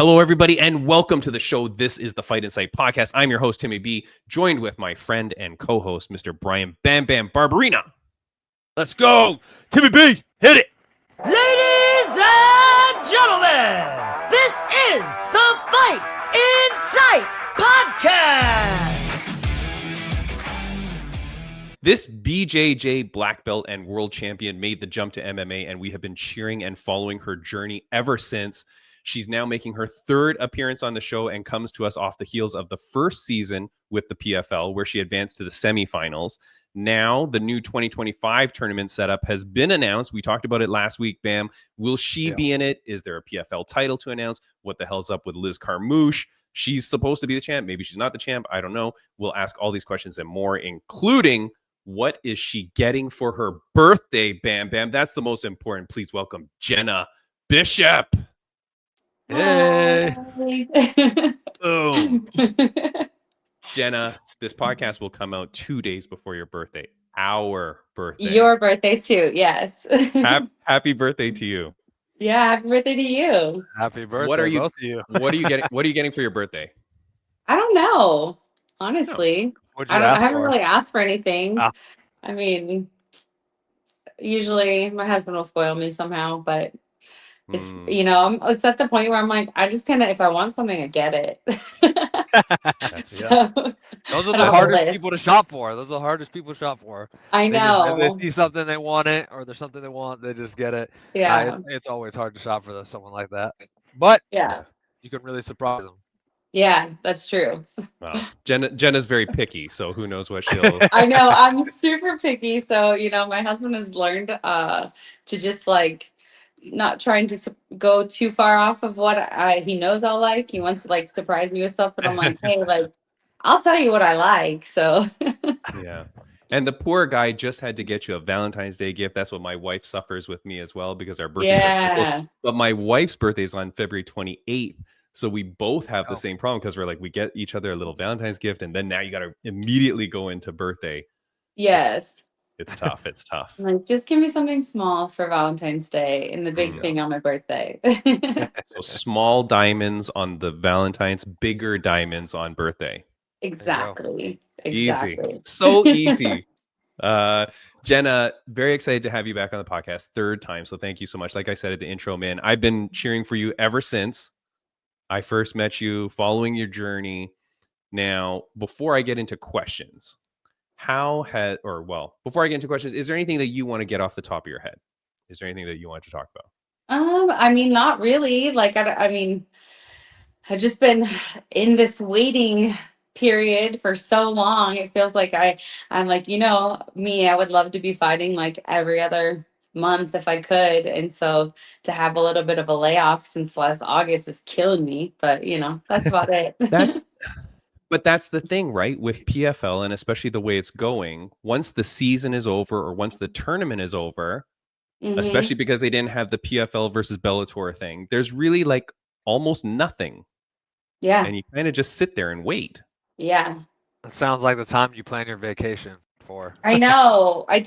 Hello, everybody, and welcome to the show. This is the Fight Insight Podcast. I'm your host, Timmy B, joined with my friend and co-host, Mr. Brian Bam Bam Barberina. Let's go! Timmy B, hit it! Ladies and gentlemen, this is the Fight Insight Podcast! This BJJ black belt and world champion made the jump to MMA, and we have been cheering and following her journey ever since. She's now making her third appearance on the show and comes to us off the heels of the first season with the PFL, where she advanced to the semifinals. Now, the new 2025 tournament setup has been announced. We talked about it last week, Bam. Will she be in it? Is there a PFL title to announce? What the hell's up with Liz Carmouche? She's supposed to be the champ. Maybe she's not the champ. I don't know. We'll ask all these questions and more, including what is she getting for her birthday, Bam Bam? That's the most important. Please welcome Jenna Bishop. Hey! Boom. Jenna, this podcast will come out 2 days before your birthday. Our birthday. Your birthday too, yes. Happy birthday to you. Yeah, happy birthday to you. Happy birthday, What are you? both of you. What are you getting? What are you getting for your birthday? I don't know, honestly. What'd you I ask haven't for? really asked for anything. Ah. I mean, usually my husband will spoil me somehow, but it's it's at the point where I'm like, I just kind of, if I want something, I get it. So, Those are I the don't hardest list. people to shop for. Those are the hardest people to shop for. I They just- know. if they see something, they want it, or there's something they want, they just get it. Yeah, It's always hard to shop for someone like that. But yeah, you can really surprise them. yeah. That's true. Wow. Jenna's very picky, so who knows what she'll. I know I'm super picky, so my husband has learned to just like not trying to go too far off of what he knows I'll like. He wants to like surprise me with stuff, but I'm like, hey, like I'll tell you what I like. So Yeah. And the poor guy just had to get you a Valentine's Day gift. That's what my wife suffers with me as well, because our birthdays are so close. yeah, But my wife's birthday is on February 28th. So we both have the same problem, because we're like, we get each other a little Valentine's gift, and then now you got to immediately go into birthday. yes. It's tough. It's tough. I'm like, just give me something small for Valentine's Day and the big Yeah. thing on my birthday. So small diamonds on the Valentine's, bigger diamonds on birthday. Exactly. Easy. Exactly. So easy. Jenna, very excited to have you back on the podcast, third time. So thank you so much. Like I said at the intro, man, I've been cheering for you ever since I first met you, following your journey. Now, before I get into questions, before I get into questions, is there anything that you want to get off the top of your head? Is there anything that you want to talk about? I mean, not really. Like, I mean, I've just been in this waiting period for so long. It feels like I'm like, me, I would love to be fighting like every other month if I could. And so to have a little bit of a layoff since last August is killing me. But that's about it. But that's the thing, right? With PFL, and especially the way it's going, once the season is over, or once the tournament is over, Mhm. especially because they didn't have the PFL versus Bellator thing, there's really like almost nothing. Yeah. And you kind of just sit there and wait. Yeah. That sounds like the time you plan your vacation for. I know. We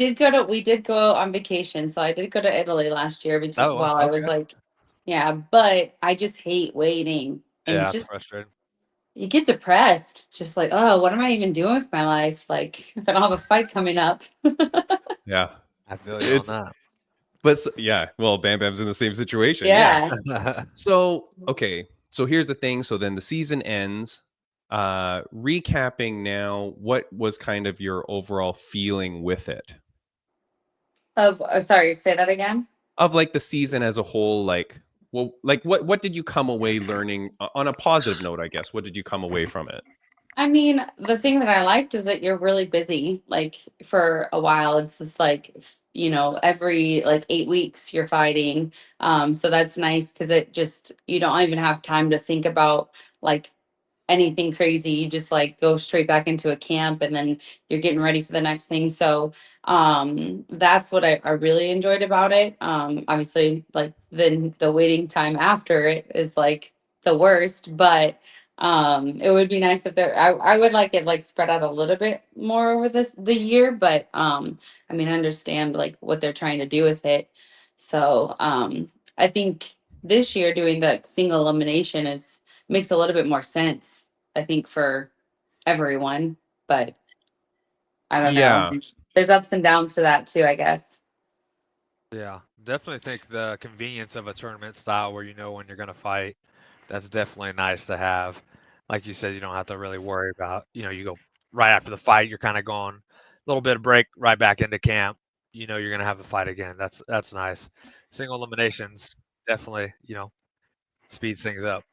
did go on vacation. So I did go to Italy last year Oh, while I was okay. like, yeah, but I just hate waiting. And Yeah, it's it's just, frustrating. you get depressed. It's just like, oh, what am I even doing with my life? Like, if I don't have a fight coming up. Yeah. I feel you on But yeah, well, Bam Bam's in the same situation. Yeah. that. So, okay. So here's the thing. So then the season ends. Recapping now, what was kind of your overall feeling with it? Sorry, say that again. Of like the season as a whole, like, well, like what did you come away learning on a positive note, I guess? What did you come away from it? I mean, the thing that I liked is that you're really busy. Like for a while, it's just like, every like 8 weeks you're fighting. So that's nice because you don't even have time to think about like anything crazy. You just like go straight back into a camp and then you're getting ready for the next thing. So that's what I really enjoyed about it. Obviously, like then the waiting time after it is like the worst, but it would be nice if I would like it like spread out a little bit more over the year, but I mean, I understand like what they're trying to do with it. So I think this year doing the single elimination makes a little bit more sense, I think, for everyone. But I don't know. Yeah. There's ups and downs to that too, I guess. Yeah, definitely think the convenience of a tournament style where you know when you're going to fight, that's definitely nice to have. Like you said, you don't have to really worry about, you go right after the fight, you're kind of going a little bit of break right back into camp. You know you're going to have the fight again. That's nice. Single eliminations definitely, speeds things up.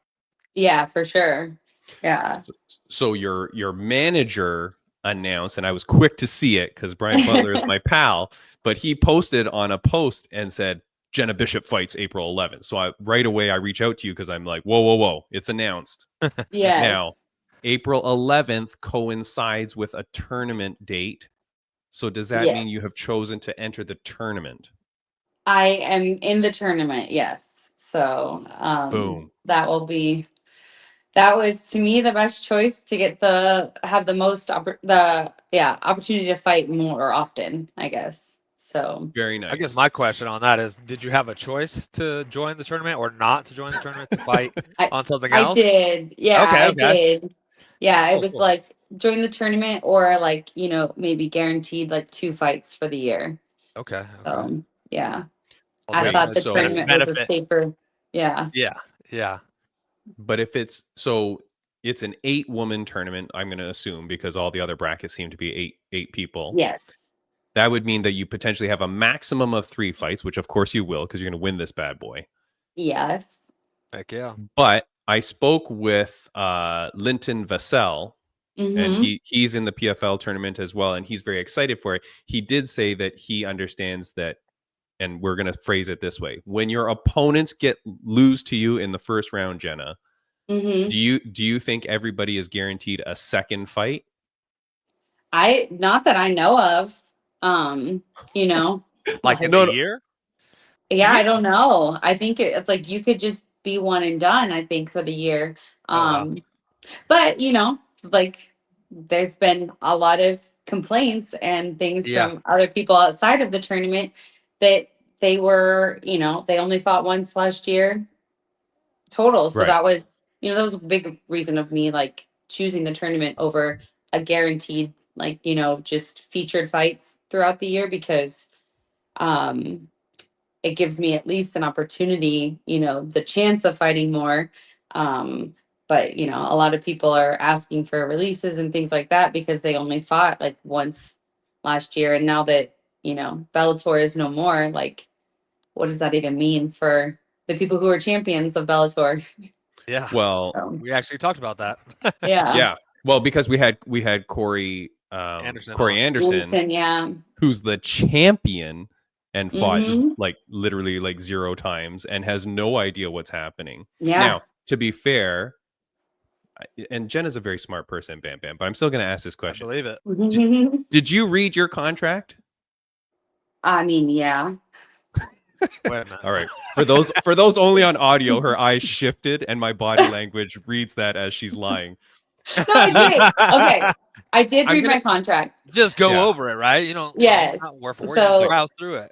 Yeah, for sure. Yeah. So your manager announced, and I was quick to see it because Brian Butler is my pal, but he posted on a post and said Jenna Bishop fights April 11th. So right away I reach out to you because I'm like, whoa, it's announced. Yes. Now, April 11th coincides with a tournament date. So does that mean you Yes. have chosen to enter the tournament? I am in the tournament, yes. So Boom. that was to me the best choice to have the most opportunity to fight more often, I guess. So Very nice. I guess my question on that is, did you have a choice to join the tournament or not to join the tournament to fight on something else? I did. Yeah, Okay, I did. Yeah, it Cool, was cool. like join the tournament or like, maybe guaranteed like 2 fights for the year. Okay. So, yeah. Well, I Wait, thought the so- tournament was a safer. Yeah. Yeah. But if it's an 8-woman tournament, I'm going to assume, because all the other brackets seem to be eight people. Yes. That would mean that you potentially have a maximum of 3 fights, which of course you will because you're going to win this bad boy. Yes. Heck yeah. But I spoke with Linton Vassell, and he's in the PFL tournament as well, and he's very excited for it. He did say that he understands that, and we're going to phrase it this way: when your opponents lose to you in the first round, Jenna, do you think everybody is guaranteed a second fight? Not that I know of. Like in the year? Yeah, I don't know. I think it's like you could just be one and done, I think, for the year. Wow. But like there's been a lot of complaints and things from other people outside of the tournament that they were, they only fought once last year total. So Right. that was a big reason of me like choosing the tournament over a guaranteed like, just featured fights throughout the year because it gives me at least an opportunity, the chance of fighting more. But a lot of people are asking for releases and things like that because they only fought like once last year. And now that, Bellator is no more, like, what does that even mean for the people who are champions of Bellator? Yeah. Well, we actually talked about that. Yeah. Yeah. Well, because we had Corey Anderson, yeah. who's the champion and fought Mhm. like literally like 0 times and has no idea what's happening. Yeah. Now, to be fair, and Jenna's a very smart person, Bam Bam, but I'm still going to ask this I question. believe it. Did you read your contract? I mean, yeah. Wait a minute. All right. For those only on audio, her eyes shifted and my body language reads that as she's lying. No, I did. Okay. I did I'm read gonna- my contract. Just go Yeah. over it, right? You don't. Yes. Not word for word. So- Just browse through it.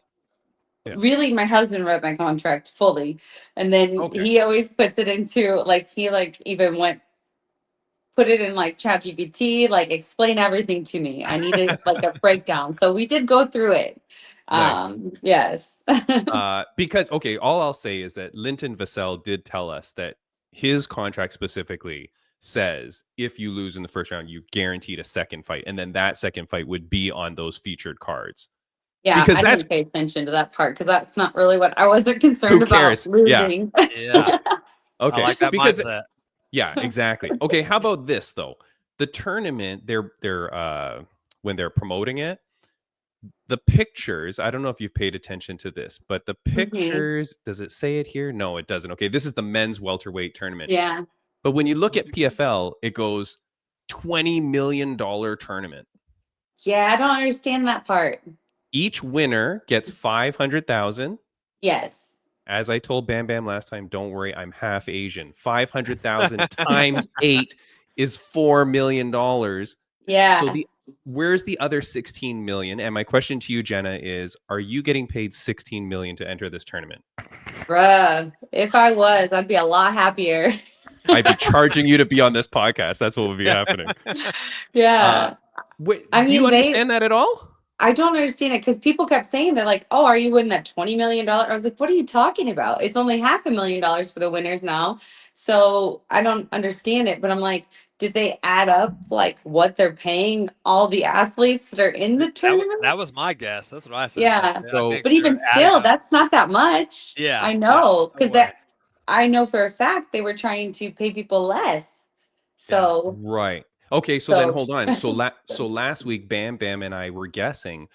Yeah. Really, my husband read my contract fully. And then Okay. he always puts it into like he like even put it in like ChatGPT, like explain everything to me. I needed like a breakdown. So we did go through it. Nice. Yes. Because all I'll say is that Linton Vassell did tell us that his contract specifically says if you lose in the first round, you guaranteed a second fight, and then that second fight would be on those featured cards. Yeah, Because I that's- didn't pay attention to that part because that's not really what I wasn't concerned Who cares? about losing. Yeah. Okay. I like that because mindset. Yeah, exactly. Okay, how about this though? The tournament, they're when they're promoting it, the pictures, I don't know if you've paid attention to this, but the pictures, does it say it here? No, it doesn't. Okay, this is the men's welterweight tournament. Yeah. But when you look at PFL, it goes $20 million tournament. Yeah, I don't understand that part. Each winner gets 500,000. Yes. As I told Bam Bam last time, don't worry, I'm half Asian. 500,000 times 8 is $4 million. Yeah. So where's the other 16 million? And my question to you, Jenna, is: are you getting paid 16 million to enter this tournament? Bruh, if I was, I'd be a lot happier. I'd be charging you to be on this podcast. That's what would be happening. Yeah. Wait, I do you mean, understand that at all? I don't understand it because people kept saying they're like, "Oh, are you winning that $20 million?" I was like, "What are you talking about? It's only $500,000 for the winners now." So I don't understand it. But I'm like, did they add up like what they're paying all the athletes that are in the tournament? That was my guess. That's what I said. Yeah. I So- think But even they're adding still, up. that's not that much. Yeah, I yeah, know because no way. I know for a fact they were trying to pay people less. So Right. Okay, so then So- hold on. So last week, Bam Bam and I were guessing.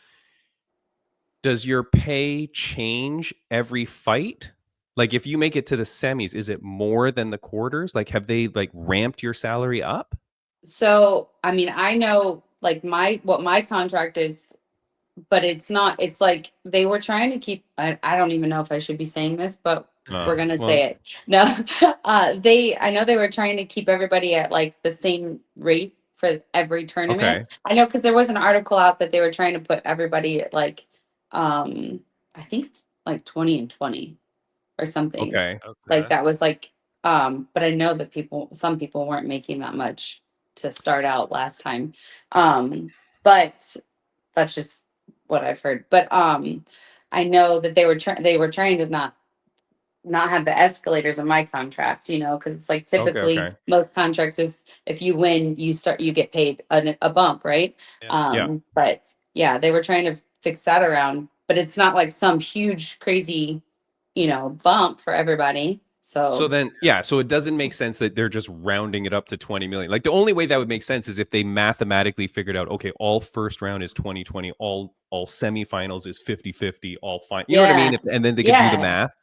Does your pay change every fight? Like if you make it to the semis, is it more than the quarters? Like have they like ramped your salary up? So, I mean, I know like what my contract is, but it's not, it's like they were trying to keep, I don't even know if I should be saying this, but we're going to well- say it. No, I know they were trying to keep everybody at like the same rate for every tournament. Okay. I know because there was an article out that they were trying to put everybody at like, I think it's like 20 and 20 or something. Okay. Like that was like, but I know that some people weren't making that much to start out last time. But that's just what I've heard. But I know that they were trying to not have the escalators in my contract, because it's like typically okay. most contracts is if you win, you get paid a bump, right? Yeah. But yeah, they were trying to fix that around, but it's not like some huge crazy, bump for everybody. So then, so it doesn't make sense that they're just rounding it up to 20 million. Like the only way that would make sense is if they mathematically figured out, okay, all first round is 2020, all semifinals is 50-50, all fine. You know what I mean? And then they could do the math.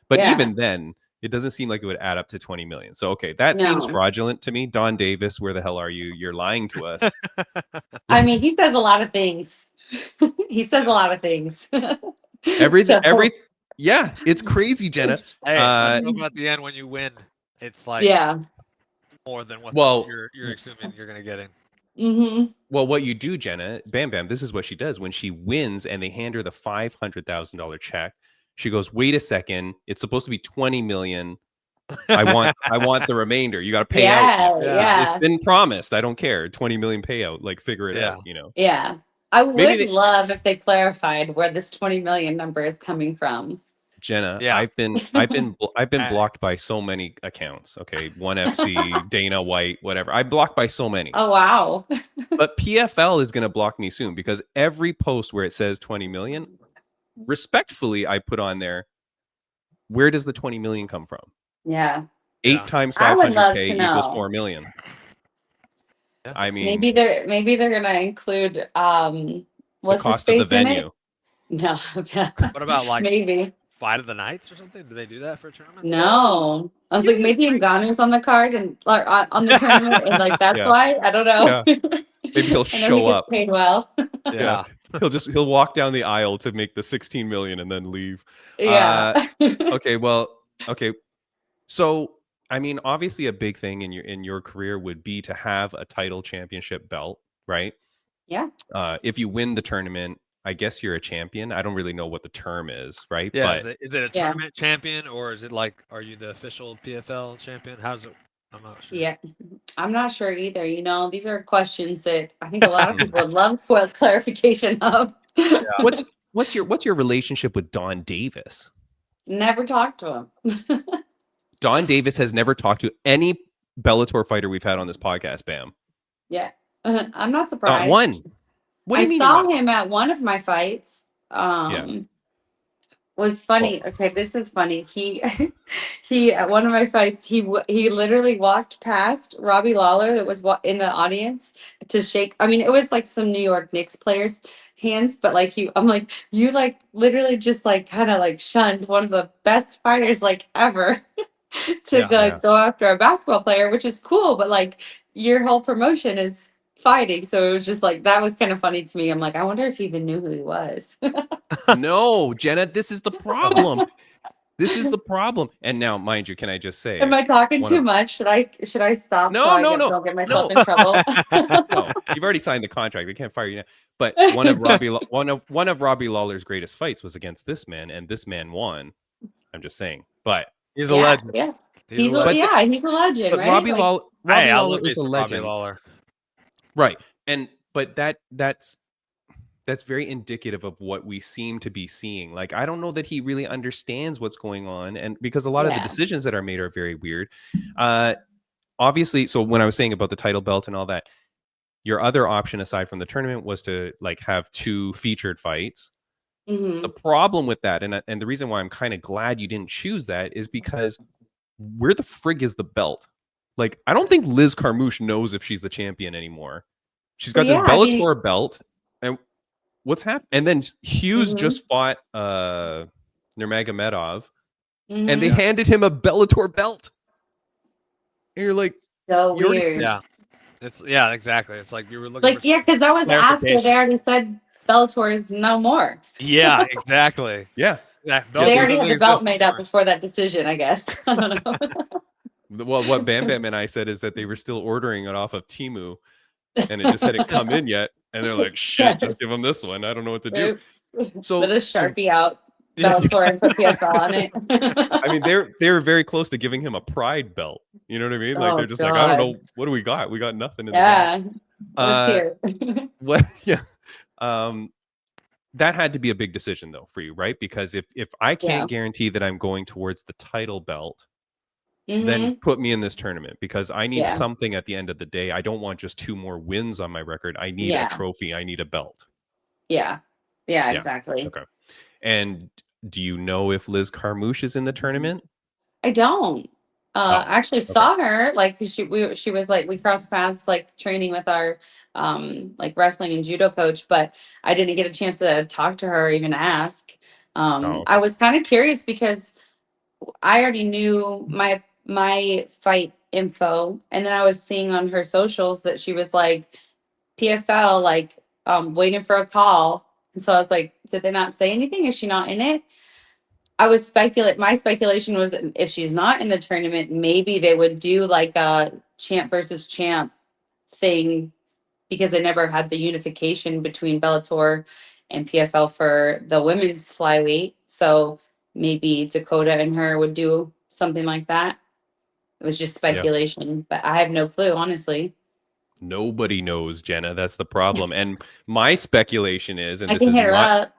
But even then, it doesn't seem like it would add up to 20 million. So, okay, that seems fraudulent to me. Don Davis, where the hell are you? You're lying to us. I mean, he says a lot of things. He says a lot of things. Yeah, it's crazy, Jenna. Hey, let's hope at the end when you win, it's like more than what you're assuming you're gonna get in. Mm-hmm. Well, what you do, Jenna, Bam Bam, this is what she does when she wins and they hand her the $500,000 check. She goes, "Wait a second, it's supposed to be 20 million. I want the remainder. You got to pay out. It's been promised. I don't care. 20 million payout. Like figure it out. Yeah, I would love if they clarified where this 20 million number is coming from. Jenna, I've been blocked by so many accounts. Okay, One FC, Dana White, whatever. I blocked by so many. Oh wow! But PFL is going to block me soon because every post where it says 20 million, respectfully, I put on there, where does the 20 million come from? Yeah. 8 times 500K equals 4 million. Yeah. I mean, maybe they're gonna include the cost of the venue. No. What about like maybe Fight of the Nights or something? Do they do that for tournaments? No. I was like, maybe Ngannou's on the card and on the tournament, and like that's why. I don't know. Yeah. Maybe he'll show up. Paid well. Yeah. He'll walk down the aisle to make the 16 million and then leave. Yeah. Okay. So, I mean, obviously a big thing in your career would be to have a title championship belt, right? Yeah. If you win the tournament, I guess you're a champion. I don't really know what the term is, right? Yeah. But Is it a tournament champion or is it like, are you the official PFL champion? How's it? I'm not sure. Yeah, I'm not sure either. These are questions that I think a lot of people would love for clarification of. Yeah. What's your relationship with Don Davis? Never talked to him. Don Davis has never talked to any Bellator fighter we've had on this podcast, Bam. Yeah. I'm not surprised. Not one. What do you mean? I saw him at one of my fights. Was funny. Oh. Okay, this is funny. He at one of my fights, he literally walked past Robbie Lawler that was in the audience to shake. I mean, it was like some New York Knicks players' hands, but like I'm like, you like literally just like kind of like shunned one of the best fighters like ever to go after a basketball player, which is cool, but like your whole promotion is fighting. So it was just like, that was kind of funny to me. I'm like, I wonder if he even knew who he was. No, Jenna, this is the problem. This is the problem. And now, mind you, can I just say, am I talking too much? Should I stop? No. Don't get myself in trouble. No, you've already signed the contract. They can't fire you now. But one of Robbie Lawler's greatest fights was against this man, and this man won. I'm just saying. But He's a legend. Yeah. He's a legend. He's a legend, but right? Robbie Like, Lawler is a legend, Lawler. right? But that's very indicative of what we seem to be seeing. Like, I don't know that he really understands what's going on, and because a lot of the decisions that are made are very weird. Obviously, so when I was saying about the title belt and all that, your other option aside from the tournament was to like have 2 featured fights. The problem with that, and the reason why I'm kind of glad you didn't choose that, is because where the frig is the belt? Like, I don't think Liz Carmouche knows if she's the champion anymore. She's got this Bellator belt, and what's happened? And then Hughes just fought Nurmagomedov, and they handed him a Bellator belt. And you're like, so weird. Yeah, exactly. It's like you were looking Like, because that was after they already said Bellator is no more. Yeah, exactly. Yeah. They already had the belt made up before that decision, I guess. I don't know. Well, what Bam Bam and I said is that they were still ordering it off of Temu, and it just hadn't come in yet. And they're like, shit, just give them this one. I don't know what to do. Oops. So put a Sharpie out, Bellator, and put PFL on it. I mean, they're very close to giving him a pride belt. You know what I mean? Like, they're just like, I don't know, what do we got? We got nothing in the let's hear. What? Yeah. That had to be a big decision though for you, right? Because if I can't guarantee that I'm going towards the title belt, then put me in this tournament, because I need something at the end of the day. I don't want just 2 more wins on my record. I need a trophy. I need a belt. Yeah, exactly. Okay. And do you know if Liz Carmouche is in the tournament? I don't. I actually saw her, like, she was like, we crossed paths like training with our like wrestling and judo coach, but I didn't get a chance to talk to her or even ask. I was kind of curious because I already knew my fight info, and then I was seeing on her socials that she was like PFL, like waiting for a call. And so I was like, did they not say anything? Is she not in it? I was my speculation was, if she's not in the tournament, maybe they would do like a champ versus champ thing, because they never had the unification between Bellator and PFL for the women's flyweight. So maybe Dakota and her would do something like that. It was just speculation, but I have no clue, honestly. Nobody knows, Jenna. That's the problem. And my speculation is, and I can hit her up.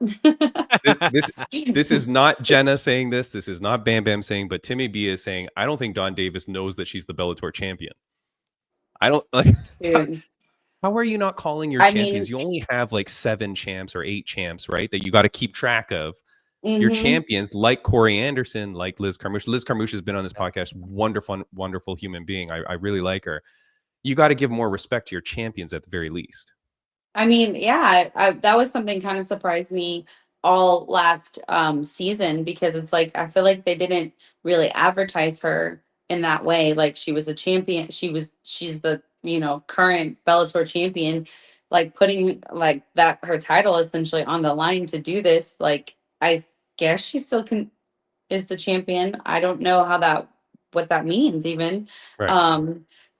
this is not Jenna saying this. This is not Bam Bam saying, but Timmy B is saying, I don't think Dawn Davis knows that she's the Bellator champion. I don't like. How are you not calling your champions? You only have like 7 champs or 8 champs, right? That you got to keep track of. Your champions, like Corey Anderson, like Liz Carmouche. Liz Carmouche has been on this podcast. Wonderful, wonderful human being. I really like her. You got to give more respect to your champions at the very least. I mean, that was something kind of surprised me all last season, because it's like, I feel like they didn't really advertise her in that way. Like, she was a champion. She's the, current Bellator champion, like putting like that, her title essentially on the line to do this. Like, I guess she still is the champion. I don't know what that means even. Right.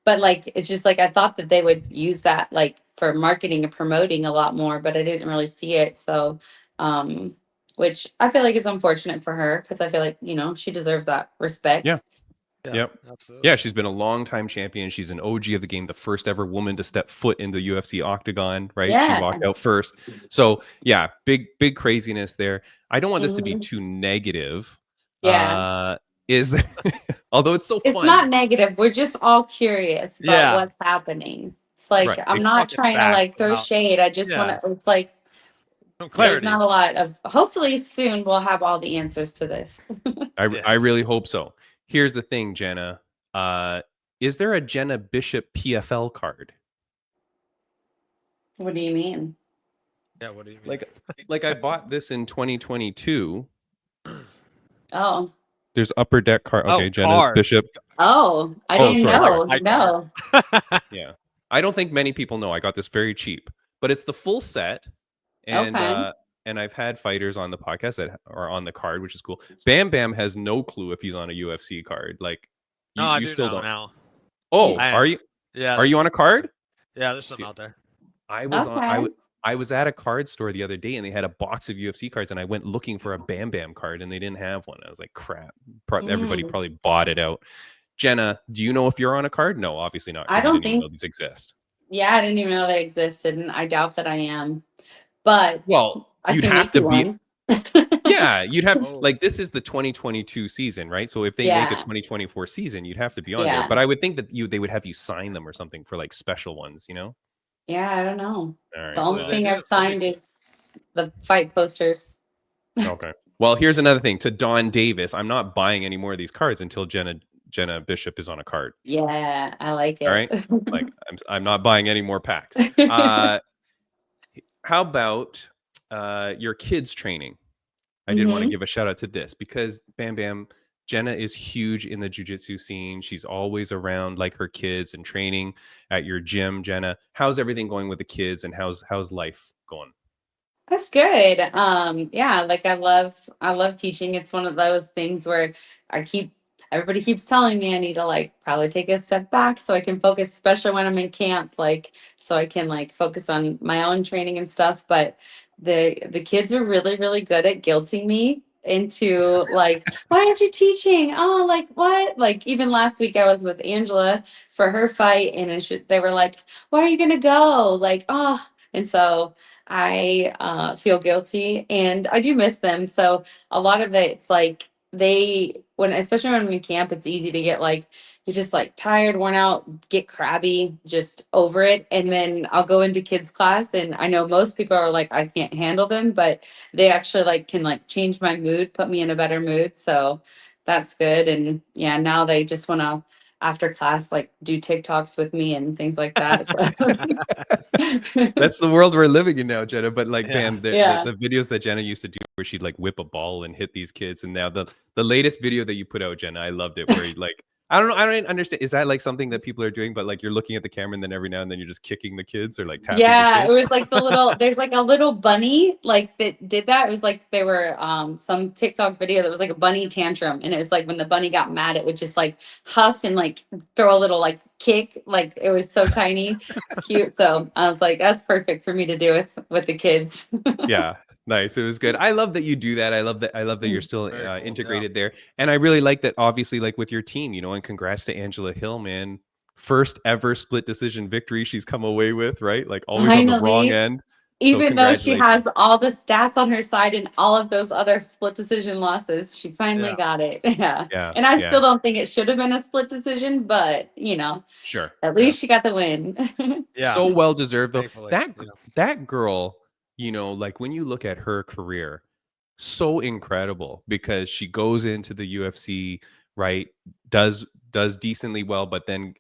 But like, it's just like, I thought that they would use that like for marketing and promoting a lot more, but I didn't really see it. So, which I feel like is unfortunate for her, because I feel like, she deserves that respect. Yeah. Yep. Absolutely. Yeah, she's been a long-time champion. She's an OG of the game, the first ever woman to step foot in the UFC octagon, right? Yeah. She walked out first. So, yeah, big craziness there. I don't want this to be too negative. Yeah. Although it's so fun. It's not negative. We're just all curious about what's happening. It's like, I'm not trying to like throw shade. I just want to, it's like, there's not a lot of, hopefully soon we'll have all the answers to this. I really hope so. Here's the thing, Jenna. Is there a Jenna Bishop PFL card? What do you mean? Yeah, what do you mean? Like I bought this in 2022. Oh. There's Upper Deck card. Okay, Jenna Bishop. Oh, I didn't know. No. Yeah. I don't think many people know. I got this very cheap, but it's the full set. And and I've had fighters on the podcast that are on the card, which is cool. Bam Bam has no clue if he's on a UFC card. Like, you still don't know. Oh, are you? Yeah. Are you on a card? Yeah, there's some out there. I I was at a card store the other day and they had a box of UFC cards, and I went looking for a Bam Bam card and they didn't have one. I was like, crap. Everybody probably bought it out. Jenna, do you know if you're on a card? No, obviously not, I because you don't didn't even think. know these exist. Yeah, I didn't even know they existed, and I doubt that I am. But Well, I you'd can have make to you be. one. Yeah, you'd have Oh. like, this is the 2022 season, right? So if they make a 2024 season, you'd have to be on there. Yeah. But I would think that they would have you sign them or something for like special ones, you know? Yeah, I don't know. All right. The only Well, thing I've signed is the fight posters. okay. Well, here's another thing. To Dawn Davis, I'm not buying any more of these cards until Jenna Bishop is on a card. Yeah, I like it. All right. Like, I'm not buying any more packs. How about your kids training? I did want to give a shout out to this because Bam Bam, Jenna is huge in the jiu-jitsu scene. She's always around like her kids and training at your gym. Jenna, how's everything going with the kids, and how's life going? That's good. Yeah, like I love teaching. It's one of those things where everybody keeps telling me I need to like probably take a step back so I can focus, especially when I'm in camp, like so I can like focus on my own training and stuff. But the kids are really, really good at guilting me into like, why aren't you teaching? Oh, like what? Like even last week I was with Angela for her fight, and they were like, why are you gonna go? Like, oh, and so I feel guilty and I do miss them. So a lot of it's like especially when I'm in camp, it's easy to get like, you're just like tired, worn out, get crabby, just over it. And then I'll go into kids class, and I know most people are like, I can't handle them, but they actually like can like change my mood, put me in a better mood. So that's good. And yeah, now they just want to after class like do TikToks with me and things like that. So. That's the world we're living in now, Jenna. But like, Bam, the videos that Jenna used to do where she'd like whip a ball and hit these kids, and now the latest video that you put out, Jenna, I loved it, where you like, I don't know, I don't understand. Is that like something that people are doing, but like you're looking at the camera and then every now and then you're just kicking the kids or like tapping the kids? It was like there's like a little bunny like that did that. It was like they were some TikTok video that was like a bunny tantrum, and it was like when the bunny got mad it would just like huff and like throw a little like kick, like it was so tiny. It's cute. So I was like, that's perfect for me to do with the kids. Yeah. Nice. It was good. I love that you do that. I love that you're still Very cool, integrated there. And I really like that, obviously, like with your team, you know, and congrats to Angela Hill, man. First ever split decision victory she's come away with, right? Like always on the wrong end. Even though she has all the stats on her side and all of those other split decision losses, she finally got it. Yeah. And I still don't think it should have been a split decision, but you know, sure. At least she got the win. So well deserved though. Thankfully, that girl, you know, like when you look at her career, so incredible because she goes into the UFC, right? Does decently well, but then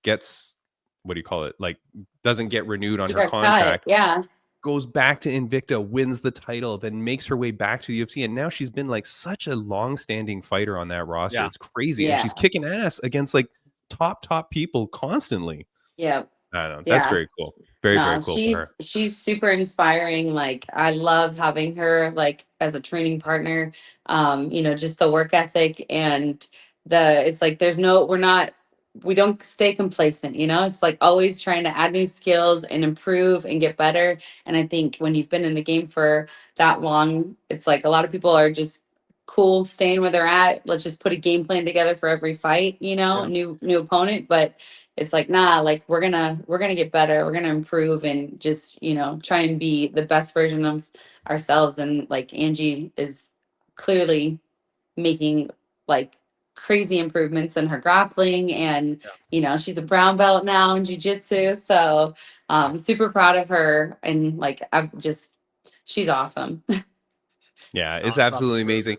gets, what do you call it? Like doesn't get renewed on her contract. Yeah. Goes back to Invicta, wins the title, then makes her way back to the UFC, and now she's been like such a long-standing fighter on that roster. It's crazy, and she's kicking ass against like top people constantly. Yeah. I don't know. That's very cool. Very cool for her. She's super inspiring. Like I love having her like as a training partner. You know, just the work ethic and it's like we don't stay complacent, you know? It's like always trying to add new skills and improve and get better. And I think when you've been in the game for that long, it's like a lot of people are just cool staying where they're at. Let's just put a game plan together for every fight, you know, new opponent. But it's like, nah, like we're gonna get better, we're gonna improve and just, you know, try and be the best version of ourselves. And like Angie is clearly making like crazy improvements in her grappling, and you know, she's a brown belt now in jiu-jitsu. So super proud of her, and like she's awesome. Yeah, it's absolutely amazing.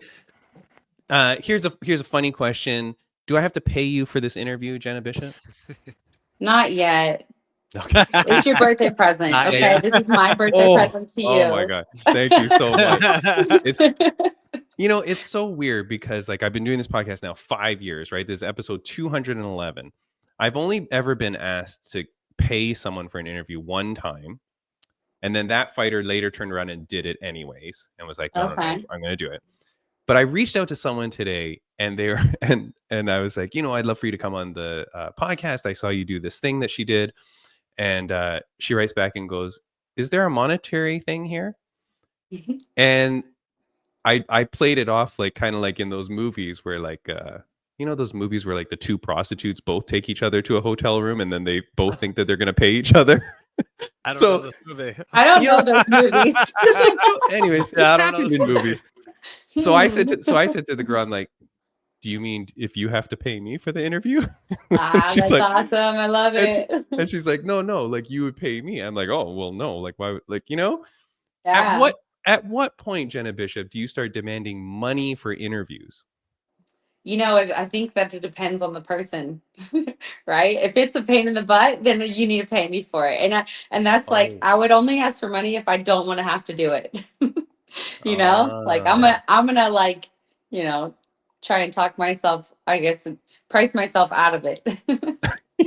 Here's a funny question. Do I have to pay you for this interview, Jenna Bishop? Not yet. Okay. It's your birthday present. Okay. This is my birthday present to you. Oh my God. Thank you so much. You know, it's so weird because like I've been doing this podcast now 5 years, right? This is episode 211. I've only ever been asked to pay someone for an interview one time. And then that fighter later turned around and did it anyways and was like, no, I'm going to do it. But I reached out to someone today and they were, and I was like, you know, I'd love for you to come on the podcast. I saw you do this thing that she did. And she writes back and goes, is there a monetary thing here? And I played it off like kind of like in those movies where like you know those movies where like the two prostitutes both take each other to a hotel room and then they both think that they're gonna pay each other. I don't So know this movie. I don't you know know, those movies. there's like anyways, Yeah, it's I don't know happened this in movie. movies. So I said to the girl, I'm like, do you mean if you have to pay me for the interview? Ah, She's that's like, awesome. I love and, it. and she's like, no, like you would pay me. I'm like, oh well, no, like why? Like you know, at Yeah. what point, Jenna Bishop, do you start demanding money for interviews? You know, I think that it depends on the person, right? If it's a pain in the butt, then you need to pay me for it. And that's like Oh. I would only ask for money if I don't want to have to do it. You know? Like Yeah. I'm gonna like, you know, try and talk myself, I guess, price myself out of it.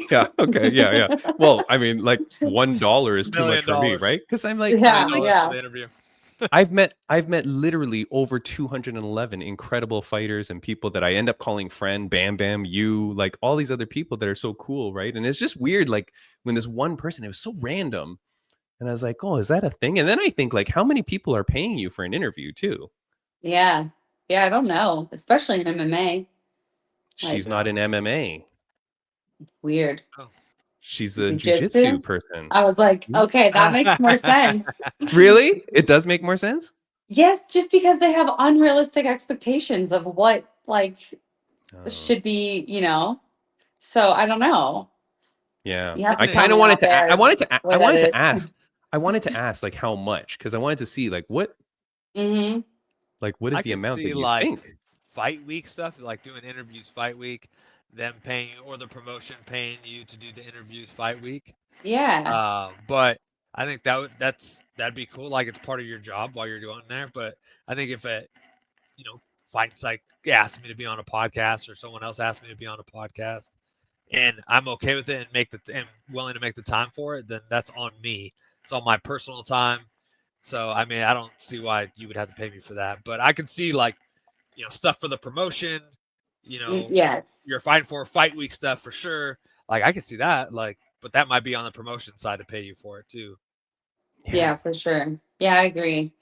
Yeah. Okay. Yeah. Well, I mean, like $1 is too much $1 for me, million. right? Because I'm $1 like, Yeah, million yeah. for the interview. I've met literally over 211 incredible fighters and people that I end up calling friend, Bam Bam, you, like all these other people that are so cool, right? And it's just weird, like when this one person, it was so random. And I was like, oh, is that a thing? And then I think like how many people are paying you for an interview too? Yeah. Yeah, I don't know, especially in MMA. She's Like not in MMA. weird. Oh. She's a jujitsu Jujitsu. person. I was like, okay, that makes more sense. Really? It does make more sense? Yes, just because they have unrealistic expectations of what like Oh, should be, you know. So I don't know. yeah. You have I to tell kind of me wanted out to I there wanted to where that is. I wanted to ask like how much because I wanted to see like what Mm-hmm. is I the could amount that see you like think? fight week stuff, like doing interviews fight week, them paying you, or the promotion paying you to do the interviews fight week. Yeah. But I think that'd be cool. Like it's part of your job while you're doing there. But I think if it, you know, Fight Psych asked me to be on a podcast or someone else asked me to be on a podcast, and I'm okay with it and willing to make the time for it, then that's on me. It's on my personal time. So I mean, I don't see why you would have to pay me for that. But I can see like, you know, stuff for the promotion. You know, Yes. you're fighting for fight week stuff for sure. Like I can see that. Like, but that might be on the promotion side to pay you for it too. Yeah, for sure. Yeah, I agree.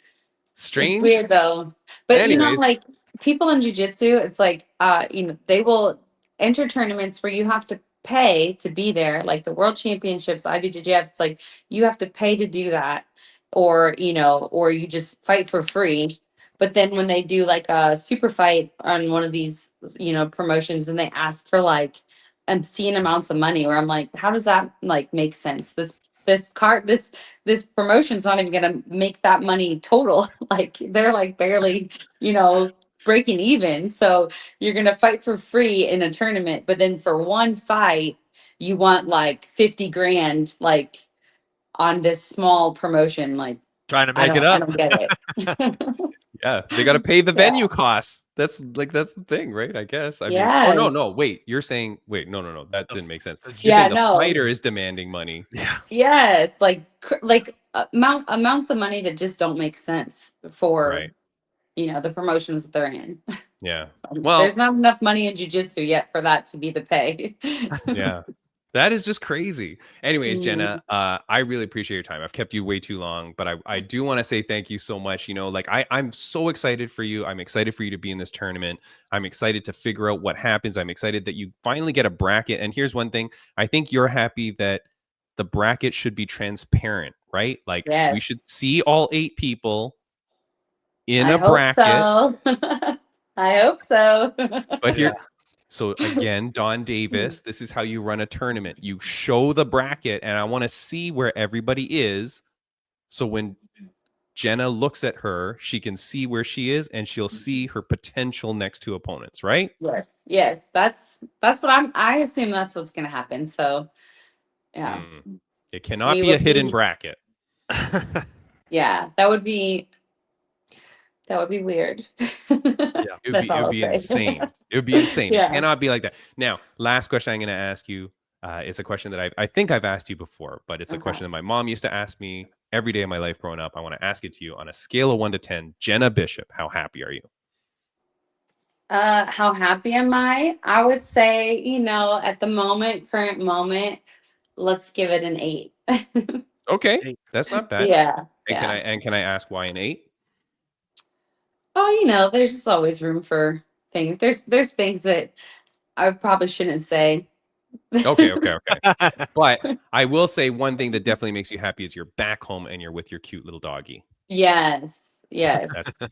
It's Strange. weird though. But you know, Anyways, like people in jujitsu, it's like you know, they will enter tournaments where you have to pay to be there, like the world championships, IBJJF, it's like you have to pay to do that, or you know, or you just fight for free. But then when they do like a super fight on one of these, you know, promotions, and they ask for like obscene amounts of money, where I'm like, how does that like make sense? This promotion's not even gonna make that money total. Like they're like barely, you know, breaking even. So you're gonna fight for free in a tournament, but then for one fight, you want like 50 grand like on this small promotion. Like Trying to make it I up. don't get it. yeah, they got to pay the Yeah. venue costs. That's the thing, right? I guess. I mean, oh no, Yes. wait. You're saying no. That didn't make sense. You're Yeah, saying the no. fighter is demanding money. Yeah. Yes, like amounts of money that just don't make sense for Right. you know the promotions that they're in. Yeah. So Well, there's not enough money in jujitsu yet for that to be the pay. yeah. That is just crazy. Anyways, Mm. Jenna, I really appreciate your time. I've kept you way too long, but I do want to say thank you so much. You know, like I'm so excited for you. I'm excited for you to be in this tournament. I'm excited to figure out what happens. I'm excited that you finally get a bracket. And here's one thing. I think you're happy that the bracket should be transparent, right? Like we should Yes, see all 8 people in I a hope bracket. so. I hope so. But here, Yeah. so again, Don Davis, this is how you run a tournament. You show the bracket, and I want to see where everybody is. So when Jenna looks at her, she can see where she is, and she'll see her potential next 2 opponents, right? Yes, that's what I assume that's what's gonna happen. So yeah, It cannot we be will a hidden see. bracket. Yeah, that would be weird. Yeah. That's It all would I'll be say. insane. It would be insane. It Yeah. cannot be like that. Now, last question I'm going to ask you. It's a question that I think I've asked you before, but it's a question that my mom used to ask me every day of my life growing up. I want to ask it to you on a scale of 1 to 10. Jenna Bishop, how happy are you? How happy am I? I would say, you know, at the current moment, let's give it an 8. Okay, 8. that's not bad. Yeah. And can I ask why an 8? Oh, there's just always room for things. There's things that I probably shouldn't say. Okay. But I will say one thing that definitely makes you happy is you're back home and you're with your cute little doggy. Yes.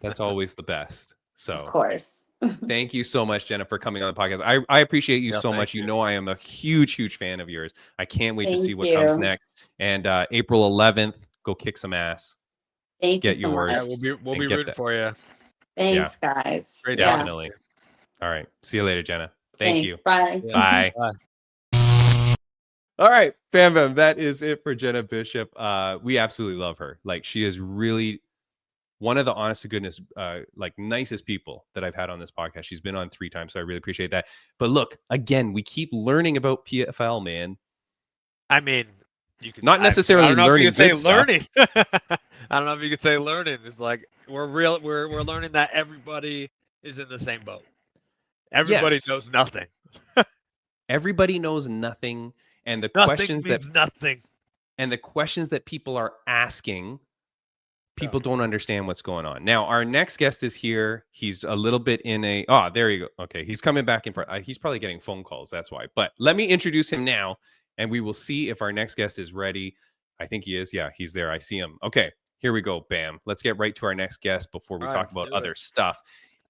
That's always the best. Of So course. thank you so much, Jenna, for coming on the podcast. I appreciate you Yeah, so thank much. You you. know I am a huge fan of yours. I can't wait to see Thank what comes you. next. And April 11th, go kick some ass. Thank you Get so yours. Yeah, much. we'll and be get rooting that. for you. Thanks, guys. Great Yeah. Definitely. All right. See you later, Jenna. Thank you. Thanks. Bye. Yeah. Bye. Bye. All right, fam, that is it for Jenna Bishop. We absolutely love her. Like, she is really one of the honest to goodness, like, nicest people that I've had on this podcast. She's been on 3 times, so I really appreciate that. But look, again, we keep learning about PFL, man. I mean, you can Not necessarily I don't know learning if you good could say stuff. learning. I don't know if you could say learning. It's like we're learning that everybody is in the same boat. Everybody Yes. knows nothing. Everybody knows nothing, and the Nothing questions means nothing. and the questions that people are asking, people don't understand what's going on. Now, our next guest is here. He's a little bit in a there you go. Okay, he's coming back in front. He's probably getting phone calls. That's why. But let me introduce him now, and we will see if our next guest is ready. I think he is. Yeah, he's there. I see him. Okay, here we go. Bam. Let's get right to our next guest before we All right, talk let's about do it. other stuff.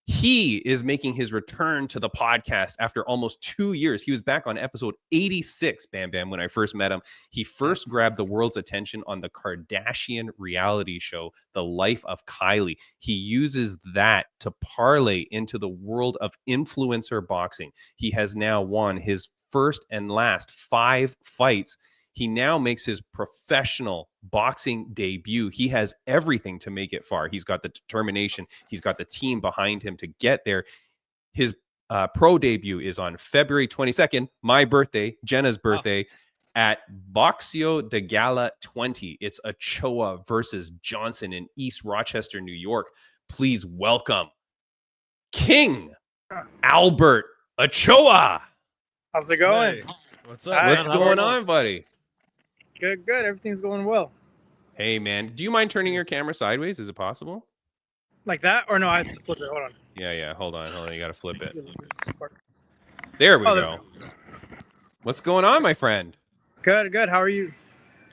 He is making his return to the podcast after almost 2 years. He was back on episode 86, Bam Bam, when I first met him. He first grabbed the world's attention on the Kardashian reality show, The Life of Kylie. He uses that to parlay into the world of influencer boxing. He has now won his first and last 5 fights. He now makes his professional boxing debut. He has everything to make it far. He's got the determination. He's got the team behind him to get there. His pro debut is on February 22nd, my birthday, Jenna's birthday, at Boxeo de Gala 20. It's Ochoa versus Johnson in East Rochester, New York. Please welcome King Albert Ochoa. How's it going? Hey, what's up? What's man? How going are you? on, buddy? Good. Everything's going well. Hey, man, do you mind turning your camera sideways? Is it possible? Like that? Or no, I have to flip it. Hold on. Yeah. Hold on. You got to flip it. There There we Oh, go. What's going on, my friend? Good. How are you?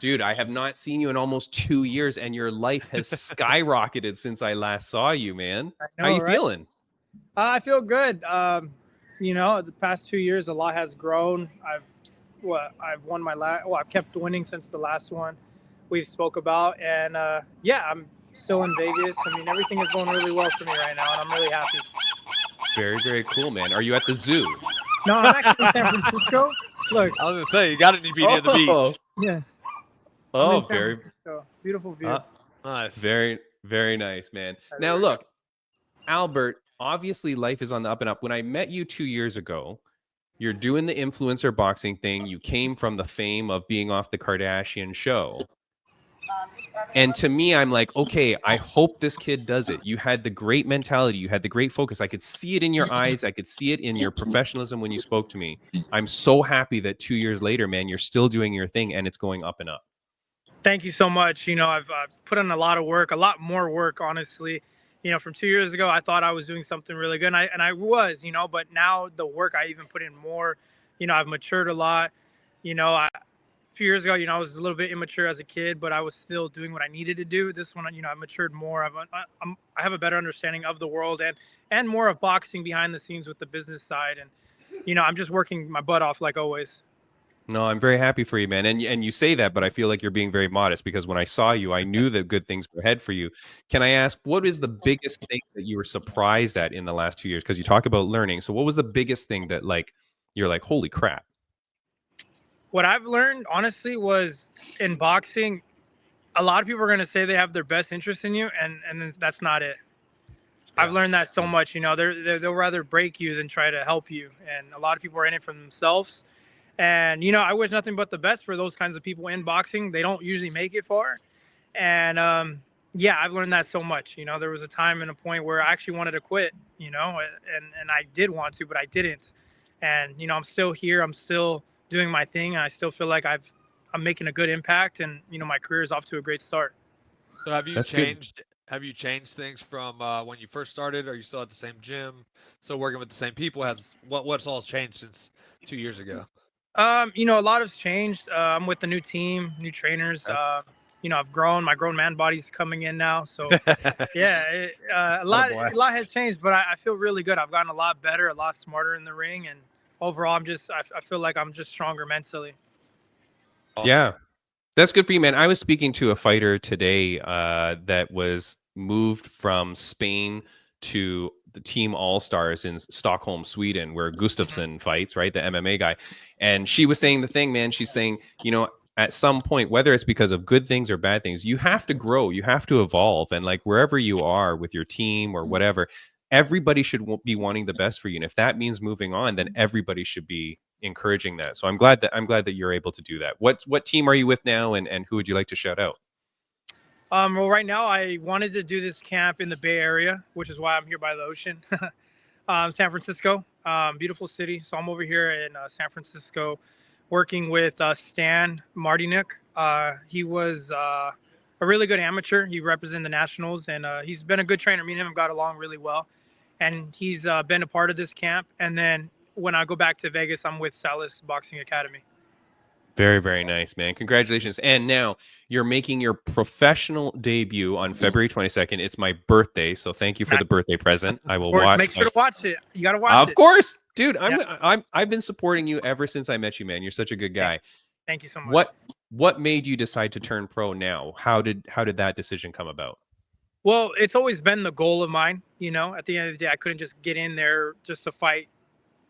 Dude, I have not seen you in almost 2 years, and your life has skyrocketed since I last saw you, man. How you feeling? I feel good. The past 2 years, a lot has grown. I've won my last. Well, I've kept winning since the last one we spoke about, and I'm still in Vegas. I mean, everything is going really well for me right now, and I'm really happy. Very, very cool, man. Are you at the zoo? No, I'm actually in San Francisco. Look. I was gonna say you got it. You be near the beach. Yeah. Oh, I'm in San very Francisco. Beautiful view. Nice. Very, very nice, man. Now, look, Albert, obviously life is on the up and up. When I met you 2 years ago, you're doing the influencer boxing thing. You came from the fame of being off the Kardashian show. And to me, I'm like, okay, I hope this kid does it. You had the great mentality. You had the great focus. I could see it in your eyes. I could see it in your professionalism when you spoke to me. I'm so happy that 2 years later, man, you're still doing your thing and it's going up and up. Thank you so much. I've put in a lot of work, a lot more work, honestly. From 2 years ago, I thought I was doing something really good, and I was, but now the work I even put in more. I've matured a lot. A few years ago, I was a little bit immature as a kid, but I was still doing what I needed to do. This one, I've matured more. I have a better understanding of the world and more of boxing behind the scenes with the business side, and I'm just working my butt off like always. No, I'm very happy for you, man. And you say that, but I feel like you're being very modest because when I saw you, I knew that good things were ahead for you. Can I ask, what is the biggest thing that you were surprised at in the last 2 years? Because you talk about learning. So what was the biggest thing that you're like, holy crap? What I've learned, honestly, was in boxing, a lot of people are going to say they have their best interest in you, and then that's not it. Yeah. I've learned that so much. They'll rather break you than try to help you. And a lot of people are in it for themselves. And, I wish nothing but the best for those kinds of people in boxing. They don't usually make it far. And, I've learned that so much. There was a time and a point where I actually wanted to quit, and I did want to, but I didn't. And, I'm still here. I'm still doing my thing. And I still feel like I've I'm making a good impact, and my career is off to a great start. So have you That's good. changed? Have you changed things from when you first started? Are you still at the same gym? Still working with the same people? What's all changed since 2 years ago? A lot has changed. I'm with the new team, new trainers. I've grown. My grown man body's coming in now. So yeah, a lot has changed, but I feel really good. I've gotten a lot better, a lot smarter in the ring, and overall, I feel like I'm just stronger mentally. Awesome. Yeah. That's good for you, man. I was speaking to a fighter today that was moved from Spain to the Team All-Stars in Stockholm, Sweden, where Gustafsson fights, right? The MMA guy. And she was saying the thing, man. She's saying, at some point, whether it's because of good things or bad things, you have to grow, you have to evolve. And like wherever you are with your team or whatever, everybody should be wanting the best for you. And if that means moving on, then everybody should be encouraging that. So I'm glad that you're able to do that. What team are you with now, and who would you like to shout out? Well, right now I wanted to do this camp in the Bay Area, which is why I'm here by the ocean. San Francisco, beautiful city. So I'm over here in San Francisco working with Stan Martiniuk. He was a really good amateur. He represented the Nationals, and he's been a good trainer. Me and him got along really well. And he's been a part of this camp. And then when I go back to Vegas, I'm with Salas Boxing Academy. Very, very nice, man. Congratulations. And now you're making your professional debut on February 22nd. It's my birthday, so thank you for the birthday present. I will watch. Make sure to watch it. You got to watch it. Of course. Dude, I've been supporting you ever since I met you, man. You're such a good guy. Thank you so much. What made you decide to turn pro now? How did that decision come about? Well, it's always been the goal of mine. At the end of the day, I couldn't just get in there just to fight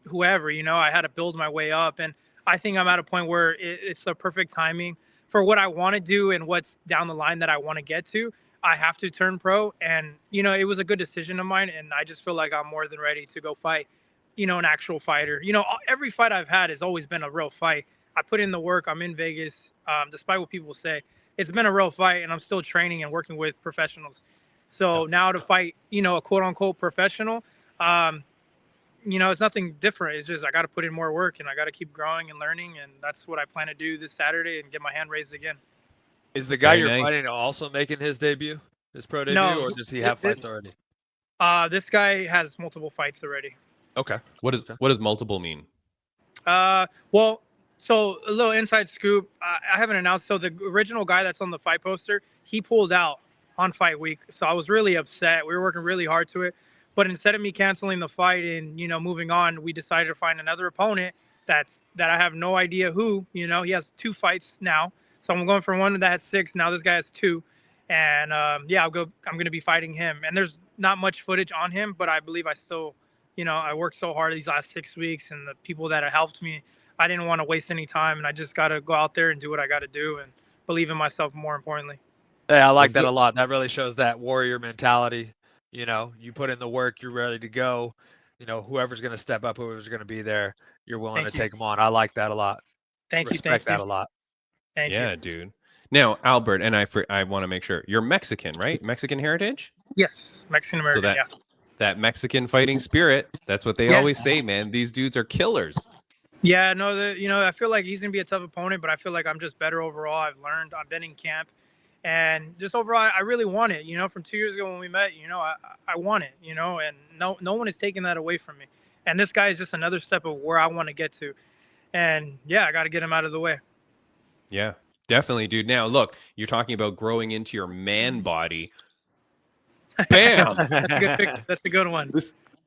whoever. I had to build my way up, and I think I'm at a point where it's the perfect timing for what I want to do and what's down the line that I want to get to. I have to turn pro, and it was a good decision of mine, and I just feel like I'm more than ready to go fight an actual fighter. Every fight I've had has always been a real fight. I put in the work. I'm in Vegas, despite what people say. It's been a real fight, and I'm still training and working with professionals. So now to fight a quote unquote professional, it's nothing different. It's just I got to put in more work, and I got to keep growing and learning, and that's what I plan to do this Saturday and get my hand raised again. Is the guy you're fighting also making his debut, his pro debut, or does he have fights already? This guy has multiple fights already. Okay. What does multiple mean? Well, so a little inside scoop. I haven't announced. So the original guy that's on the fight poster, he pulled out on fight week. So I was really upset. We were working really hard to it. But instead of me canceling the fight and, moving on, we decided to find another opponent that I have no idea who. He has 2 fights now. So I'm going for one that has 6. Now this guy has 2. And, I'm going to be fighting him. And there's not much footage on him, but I believe I still, I worked so hard these last 6 weeks, and the people that have helped me, I didn't want to waste any time. And I just got to go out there and do what I got to do and believe in myself more importantly. Hey, I like that a lot. That really shows that warrior mentality. You put in the work, you're ready to go. Whoever's going to step up, whoever's going to be there, you're willing to take them on. I like that a lot. Respect that a lot. Thank you. Yeah, dude. Now, Albert, and I want to make sure you're Mexican, right? Mexican heritage? Yes, Mexican American. So that Mexican fighting spirit. That's what they always say, man. These dudes are killers. Yeah, no, I feel like he's gonna be a tough opponent, but I feel like I'm just better overall. I've learned. I've been in camp. And just overall, I really want it, from 2 years ago when we met, I want it, and no one is taking that away from me. And this guy is just another step of where I want to get to. And I got to get him out of the way. Yeah, definitely, dude. Now, look, you're talking about growing into your man body. Bam! That's a good one.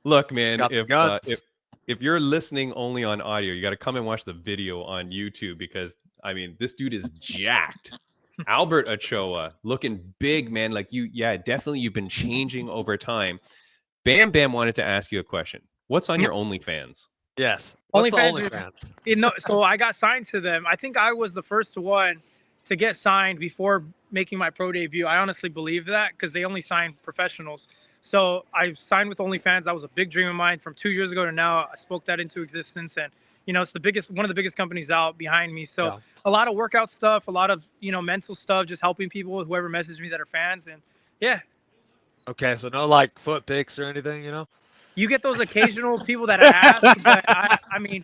Look, man, if you're listening only on audio, you got to come and watch the video on YouTube because, this dude is jacked. Albert Ochoa, looking big, man. Like definitely you've been changing over time. Bam Bam wanted to ask you a question. What's on your OnlyFans? Yes. OnlyFans. So I got signed to them. I think I was the first one to get signed before making my pro debut. I honestly believe that because they only sign professionals. So I signed with OnlyFans. That was a big dream of mine from 2 years ago to now. I spoke that into existence, and it's one of the biggest companies out behind me. So a lot of workout stuff, a lot of, mental stuff, just helping people, whoever messaged me that are fans. And Okay. So no foot pics or anything, You get those occasional people that ask, but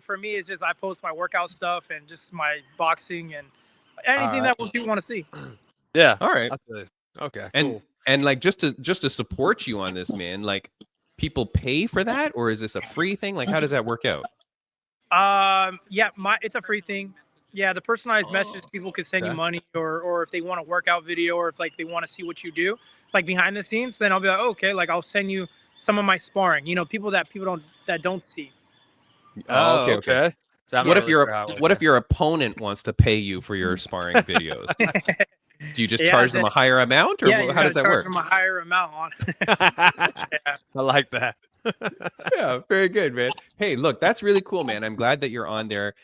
for me, it's just I post my workout stuff and just my boxing and, anything right. that people want to see. Yeah. All right. Okay. And Cool. and like just to support you on this, man, like people pay for that, or is this a free thing? Like how does that work out? Yeah, it's a free thing. Yeah, the personalized messages, people could send you Okay. money, or if they want a workout video, or if like they want to see what you do, like behind the scenes, then I'll be like, okay, like I'll send you some of my sparring. People don't see. Oh, Oh, okay. okay. So I'm Yeah. not really sure how it What if works. your opponent wants to pay you for your sparring videos? Do you just Yeah, charge them a higher amount, or Yeah, you how does gotta that charge work? them a higher amount on. I like that. Yeah, very good, man. Hey, look, that's really cool, man. I'm glad that you're on there.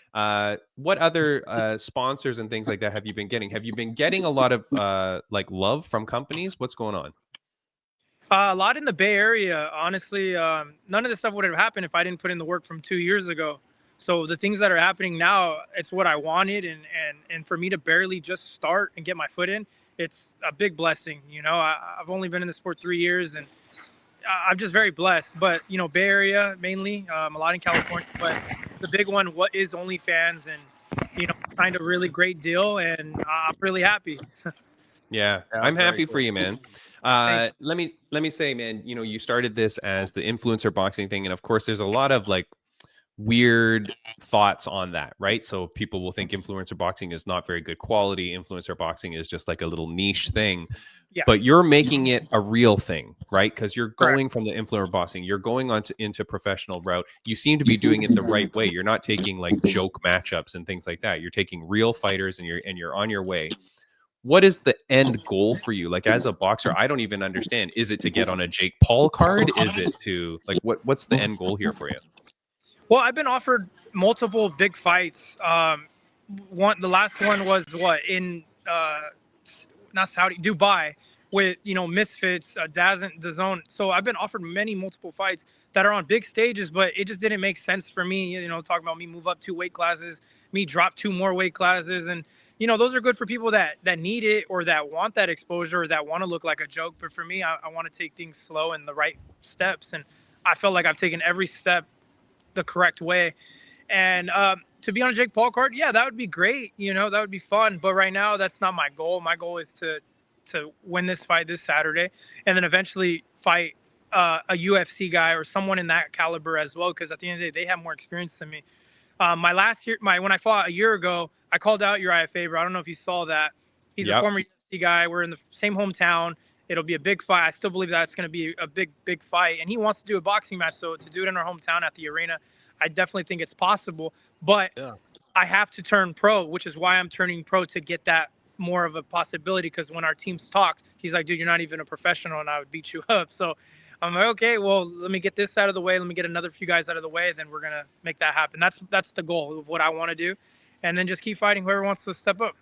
What other sponsors and things like that have you been getting? Have you been getting a lot of like love from companies? What's going on? A lot in the Bay Area, honestly. None of this stuff would have happened if I didn't put in the work from 2 years ago. So the things that are happening now, it's what I wanted, and for me to barely just start and get my foot in, it's a big blessing. I've only been in the sport 3 years, and I'm just very blessed. But Bay Area mainly, a lot in California, but the big one what is OnlyFans, and signed a really great deal, and I'm really happy. Yeah, Yeah, I'm that's very happy for cool. you, man. Thanks. Let me say, man, you started this as the influencer boxing thing, and of course, there's a lot of like weird thoughts on that, right? So people will think influencer boxing is not very good quality. Influencer boxing is just like a little niche thing. Yeah. But you're making it a real thing, right? Because you're Correct. going from the influencer boxing, you're going on into professional route. You seem to be doing it the right way. You're not taking like joke matchups and things like that. You're taking real fighters, and you're on your way. What is the end goal for you? Like as a boxer, I don't even understand. Is it to get on a Jake Paul card? Is it to like what's the end goal here for you? Well, I've been offered multiple big fights. The last one was in not Saudi, Dubai, with Misfits, DAZN. So I've been offered multiple fights that are on big stages, but it just didn't make sense for me. Talking about me move up 2 weight classes, me drop 2 more weight classes, and those are good for people that need it, or that want that exposure, or that want to look like a joke. But for me, I want to take things slow and the right steps, and I felt like I've taken every step the correct way. And to be on a Jake Paul card, yeah, that would be great. That would be fun. But right now, that's not my goal. My goal is to win this fight this Saturday, and then eventually fight a UFC guy or someone in that caliber as well. Because at the end of the day, they have more experience than me. When I fought a year ago, I called out Uriah Faber. I don't know if you saw that. He's a former UFC guy. We're in the same hometown. It'll be a big fight. I still believe that's going to be a big fight. And he wants to do a boxing match. So to do it in our hometown at the arena, I definitely think it's possible. But I have to turn pro, which is why I'm turning pro, to get that more of a possibility. Because when our teams talked, he's like, dude, you're not even a professional, and I would beat you up. So I'm like, okay, well, let me get this out of the way. Let me get another few guys out of the way. Then we're going to make that happen. That's the goal of what I want to do. And then just keep fighting whoever wants to step up.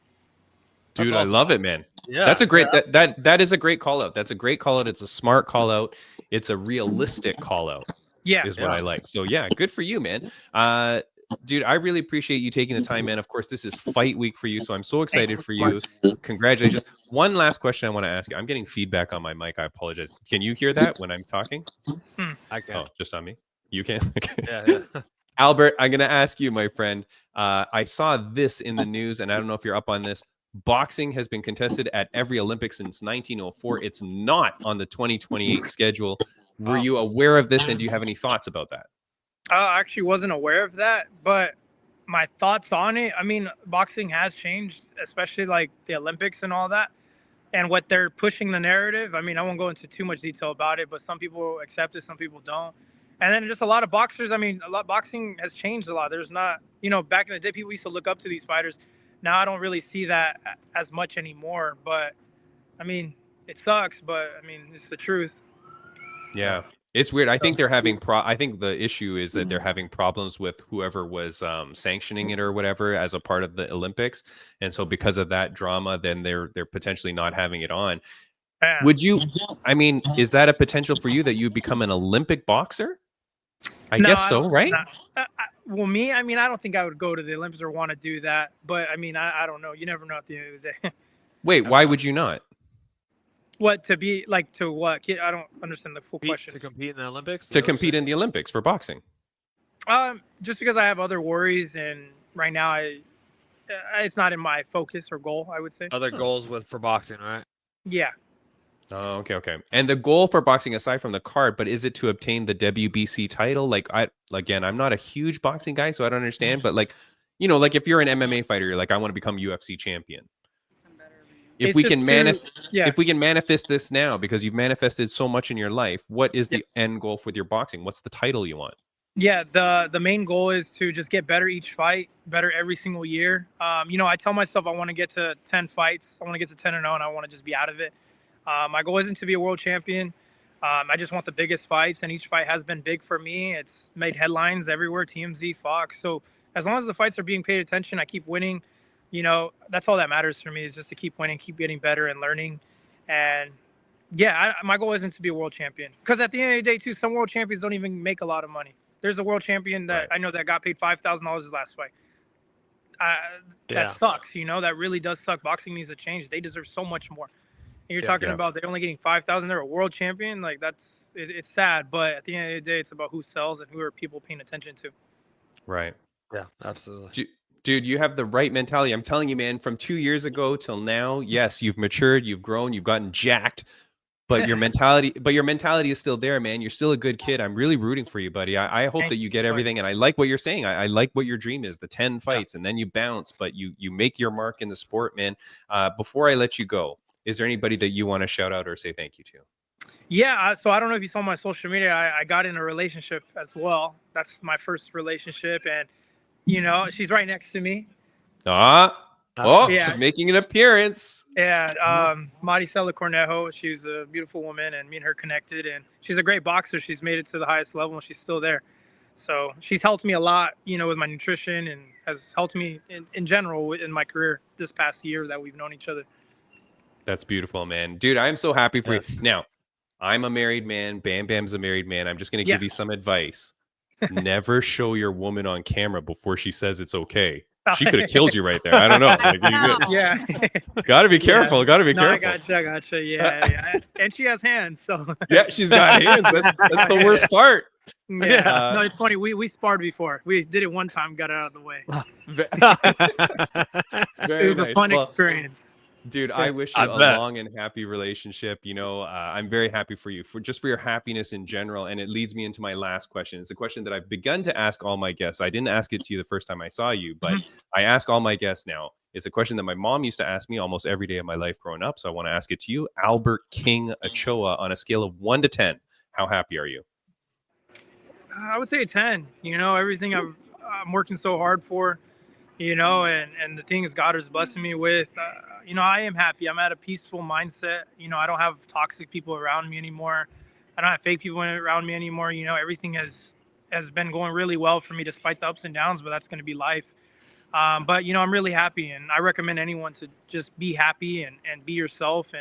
Dude, That's I awesome. love it, man. Yeah, that's a great that is a great call out. That's a great call out. It's a smart call out. It's a realistic call out. Yeah, is what I like. So yeah, good for you, man. Dude, I really appreciate you taking the time, man. Of course, this is fight week for you, so I'm so excited for you. Congratulations. One last question I want to ask you. I'm getting feedback on my mic. I apologize. Can you hear that when I'm talking? I can. Oh, just on me? You can? Okay. Yeah. Albert, I'm going to ask you, my friend. I saw this in the news, and I don't know if you're up on this. Boxing has been contested at every Olympics since 1904. It's not on the 2028 schedule. Were you aware of this, and do you have any thoughts about that? I actually wasn't aware of that, but my thoughts on it, I mean, boxing has changed, especially like the Olympics and all that, and what they're pushing the narrative. I mean, I won't go into too much detail about it, but some people accept it, some people don't. And then just a lot of boxers. I mean, boxing has changed a lot. There's not, back in the day, people used to look up to these fighters. Now I don't really see that as much anymore. But I mean, it sucks, but I mean, it's the truth. Yeah, it's weird. I think they're having I think the issue is that they're having problems with whoever was sanctioning it or whatever as a part of the Olympics, and so because of that drama, then they're potentially not having it on. Yeah. Would you? I mean, is that a potential for you that you become an Olympic boxer? I guess so, right? Well, me, I mean, I don't think I would go to the Olympics or want to do that. But I mean, I don't know. You never know at the end of the day. Wait, why would you not? What, to be like, to what? I don't understand the full question. To compete in the Olympics? To compete in the Olympics for boxing. Just because I have other worries, and right now it's not in my focus or goal, I would say. Other goals for boxing, right? Yeah. Oh, okay. And the goal for boxing, aside from the card, but is it to obtain the WBC title? Like, I'm not a huge boxing guy, so I don't understand. But like, like if you're an MMA fighter, you're like, I want to become UFC champion. If It's we just can yeah. if we can manifest this now, because you've manifested so much in your life, what is the Yes. end goal with your boxing? What's the title you want? Yeah, the main goal is to just get better each fight, better every single year. I tell myself I want to get to 10 fights. I want to get to 10-0, and I want to just be out of it. My goal isn't to be a world champion. I just want the biggest fights, and each fight has been big for me. It's made headlines everywhere, TMZ, Fox. So as long as the fights are being paid attention, I keep winning. That's all that matters for me, is just to keep winning, keep getting better and learning. And yeah, my goal isn't to be a world champion, because at the end of the day, too, some world champions don't even make a lot of money. There's a world champion that I know that got paid $5,000 his last fight. That sucks. That really does suck. Boxing needs to change. They deserve so much more. And you're talking about they're only getting $5,000. They're a world champion. Like, it's sad. But at the end of the day, it's about who sells and who are people paying attention to. Right. Yeah, absolutely. Dude, you have the right mentality. I'm telling you, man, from 2 years ago till now, yes, you've matured, you've grown, you've gotten jacked, but your mentality is still there, man. You're still a good kid. I'm really rooting for you, buddy. I hope that you get everything. And I like what you're saying. I like what your dream is, the 10 fights, and then you bounce, but you make your mark in the sport, man. Before I let you go, is there anybody that you want to shout out or say thank you to? Yeah, so I don't know if you saw my social media. I got in a relationship as well. That's my first relationship, and she's right next to me. She's making an appearance. Yeah, Maricela Cornejo. She's a beautiful woman, and me and her connected, and she's a great boxer. She's made it to the highest level, and she's still there. So she's helped me a lot, with my nutrition, and has helped me in general in my career this past year that we've known each other. That's beautiful, man. Dude, I'm so happy for you. Now, I'm a married man. Bam Bam's a married man. I'm just going to give you some advice. Never show your woman on camera before she says it's okay. She could have killed you right there. I don't know. Yeah. Got to be careful. Yeah. Got to be careful. I gotcha. Yeah. And she has hands, so. Yeah, she's got hands. That's the worst part. Yeah. No, it's funny. We sparred before. We did it one time, got it out of the way. It was a fun experience. Dude, I wish you a long and happy relationship. I'm very happy for you, for your happiness in general. And it leads me into my last question. It's a question that I've begun to ask all my guests. I didn't ask it to you the first time I saw you, but I ask all my guests now. It's a question that my mom used to ask me almost every day of my life growing up. So I want to ask it to you. Albert King Ochoa, on a scale of 1 to 10, how happy are you? I would say a 10. Everything I'm working so hard for, and the things God is blessing me with, I am happy. I'm at a peaceful mindset. I don't have toxic people around me anymore. I don't have fake people around me anymore. Everything has been going really well for me despite the ups and downs, but that's going to be life. But I'm really happy, and I recommend anyone to just be happy and be yourself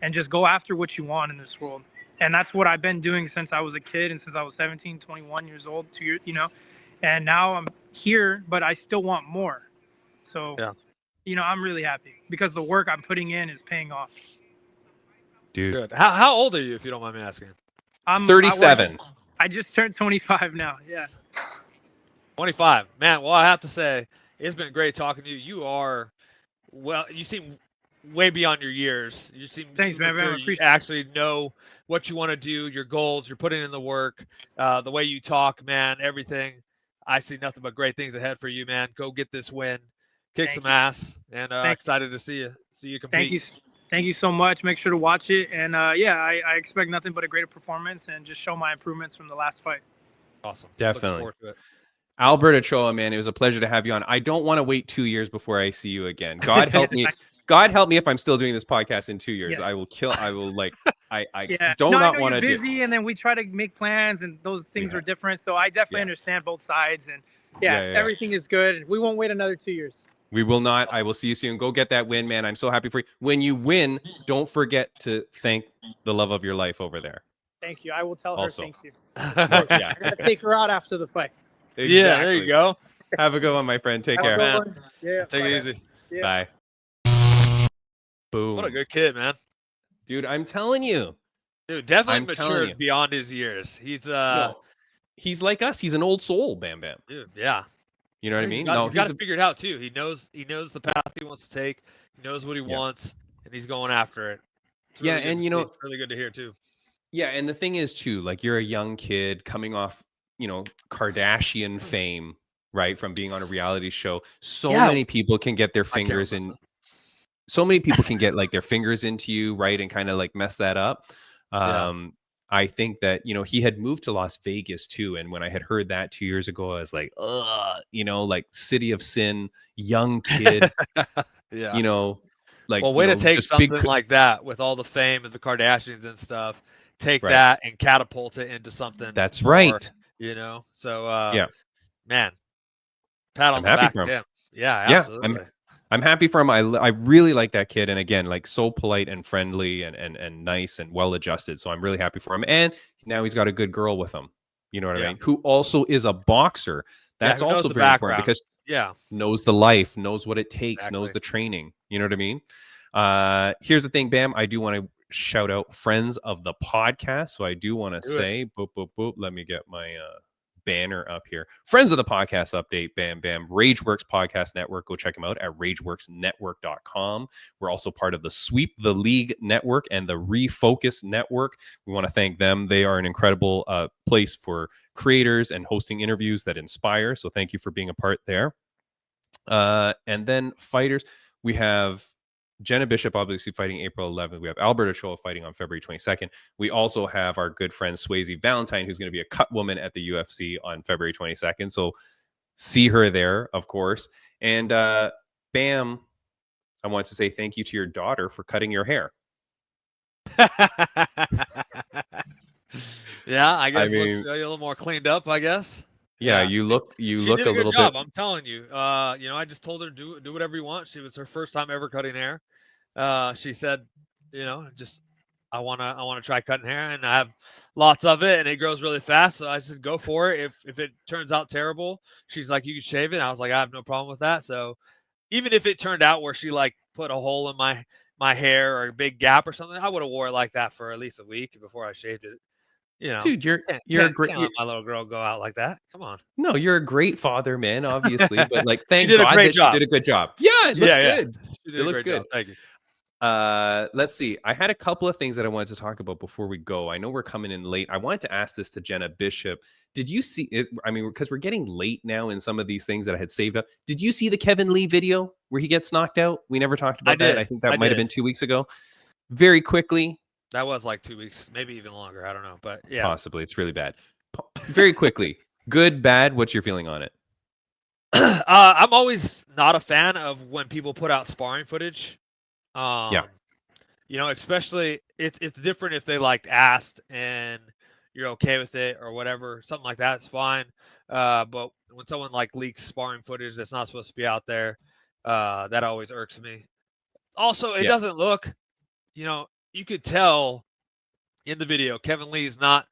and just go after what you want in this world. And that's what I've been doing since I was a kid, and since I was 17, 21 years old, 2 years, and now I'm here, but I still want more. So, I'm really happy because the work I'm putting in is paying off. Dude. Good. How old are you, if you don't mind me asking? I'm 37. I just turned 25 now. Yeah. 25. Man, well, I have to say, it's been great talking to you. You seem way beyond your years. You seem Thanks, man. You actually know what you want to do, your goals, you're putting in the work, the way you talk, man, everything. I see nothing but great things ahead for you, man. Go get this win, kick some ass, and excited to see you compete. Thank you so much. Make sure to watch it, and I expect nothing but a great performance and just show my improvements from the last fight. Awesome. Definitely. Looking forward to it. Albert Ochoa, man, it was a pleasure to have you on. I don't want to wait 2 years before I see you again. God help me. God help me if I'm still doing this podcast in 2 years. Yeah. I will I not want to be busy, and then we try to make plans, and those things are different. So I definitely understand both sides, and everything is good. We won't wait another 2 years. We will not. I will see you soon. Go get that win, man. I'm so happy for you. When you win, don't forget to thank the love of your life over there. Thank you. I will tell her thank you. Yeah. I gotta take her out after the fight. Exactly. Yeah, there you go. Have a good one, my friend. Take care. Man. Yeah. Take it easy. Yeah. Bye. Boom. What a good kid, man. Dude, I'm telling you. Dude, definitely matured beyond his years. He's he's like us. He's an old soul, Bam Bam. Dude, yeah. You know what I He's mean? got, No, he's got it figured out too. He knows the path he wants to take. He knows what he wants, and he's going after it. It's really good and to you see. know, It's really good to hear too. yeah, and the thing is too, like you're a young kid coming off, Kardashian fame, right, from being on a reality show. So many people can get their fingers in. So many people can get like their fingers into you, right, and kind of like mess that up. I think that he had moved to Las Vegas too, and when I had heard that 2 years ago, I was like, ugh, like city of sin, young kid, Yeah. like Well, way to take just something like that with all the fame of the Kardashians and stuff, take Right. that and catapult it into something. That's more, right. So Yeah. man, pat on I'm the happy back for him. to him. Yeah, Yeah, absolutely. I'm happy for him. I really like that kid, and again, like so polite and friendly and nice and well adjusted. So I'm really happy for him. And now he's got a good girl with him. You know what I Yeah. mean? Who also is a boxer. That's who knows also the very important background. because Yeah. knows the life, knows what it takes, knows Exactly. the training. You know what I mean? Here's the thing, Bam. I do want to shout out friends of the podcast. So I do want to Do it. say, boop, boop, boop. Let me get my banner up here. Friends of the podcast update, bam, bam. Rageworks Podcast Network. Go check them out at rageworksnetwork.com. We're also part of the Sweep the League Network and the Refocus Network. We want to thank them. They are an incredible place for creators and hosting interviews that inspire. So thank you for being a part there. And then fighters, we have Jenna Bishop obviously fighting April 11th. We have Albert Ochoa fighting on February 22nd. We also have our good friend Swayze Valentine, who's going to be a cut woman at the UFC on February 22nd. So see her there, of course. And Bam, I want to say thank you to your daughter for cutting your hair. Yeah, I guess I mean, looks a little more cleaned up, I guess. Yeah, you look She a did a little good job, bit. I'm telling you. I just told her do whatever you want. She was her first time ever cutting hair. She said, just I wanna try cutting hair, and I have lots of it, and it grows really fast. So I said, go for it. If it turns out terrible, she's like, you can shave it. I was like, I have no problem with that. So even if it turned out where she like put a hole in my hair or a big gap or something, I would have wore it like that for at least a week before I shaved it. Dude, you're a great. Can't let my little girl go out like that. Come on. No, you're a great father, man. Obviously, but like, thank did a God great that job. she did a good job. Yeah, it looks good. She did It a looks great good. job. Thank you. Let's see. I had a couple of things that I wanted to talk about before we go. I know we're coming in late. I wanted to ask this to Jenna Bishop. Did you see it? I mean, because we're getting late now in some of these things that I had saved up. Did you see the Kevin Lee video where he gets knocked out? We never talked about that. I think that might have been 2 weeks ago. Very quickly. That was like 2 weeks, maybe even longer. I don't know, but yeah. Possibly. It's really bad. Very quickly. Good, bad. What's your feeling on it? I'm always not a fan of when people put out sparring footage. Especially it's different if they like asked and you're okay with it or whatever, something like that. It's fine. But when someone like leaks sparring footage that's not supposed to be out there, that always irks me. Also, it doesn't look, you could tell in the video, Kevin Lee's not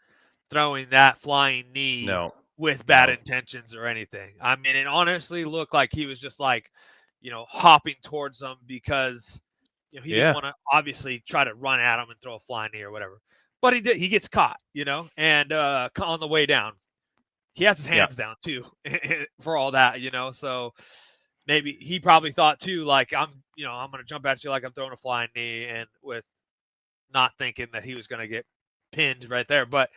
throwing that flying knee with bad intentions or anything. I mean, it honestly looked like he was just like, hopping towards them because, he didn't want to obviously try to run at him and throw a flying knee or whatever. But he did. He gets caught, and on the way down, he has his hands down too for all that, So maybe he probably thought too, like I'm going to jump at you like I'm throwing a flying knee, and with not thinking that he was going to get pinned right there. But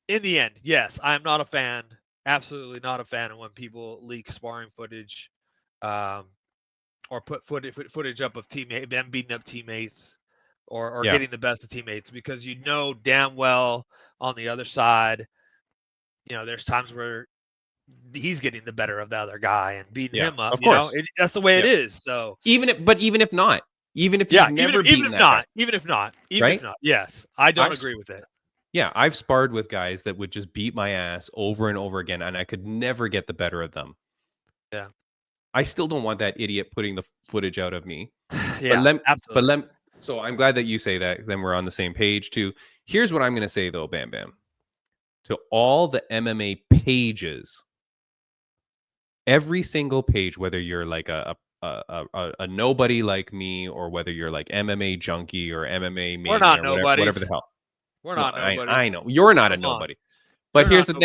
in the end, yes, I'm not a fan. Absolutely not a fan of when people leak sparring footage, or put footage up of them beating up teammates, or getting the best of teammates, because damn well on the other side, there's times where he's getting the better of the other guy and beating him up. Of course. That's the way it is. So even if not, even if you've never beaten that guy. Even if not, yes, I don't agree with it. Yeah, I've sparred with guys that would just beat my ass over and over again, and I could never get the better of them. Yeah. I still don't want that idiot putting the footage out of me. Yeah, absolutely. So I'm glad that you say that. Then we're on the same page too. Here's what I'm going to say though, Bam Bam. To all the MMA pages, every single page, whether you're like a nobody like me, or whether you're like MMA junkie or MMA mania, we're not or nobodies. whatever the hell. We're not nobodies. I know you're not a nobody. But here's the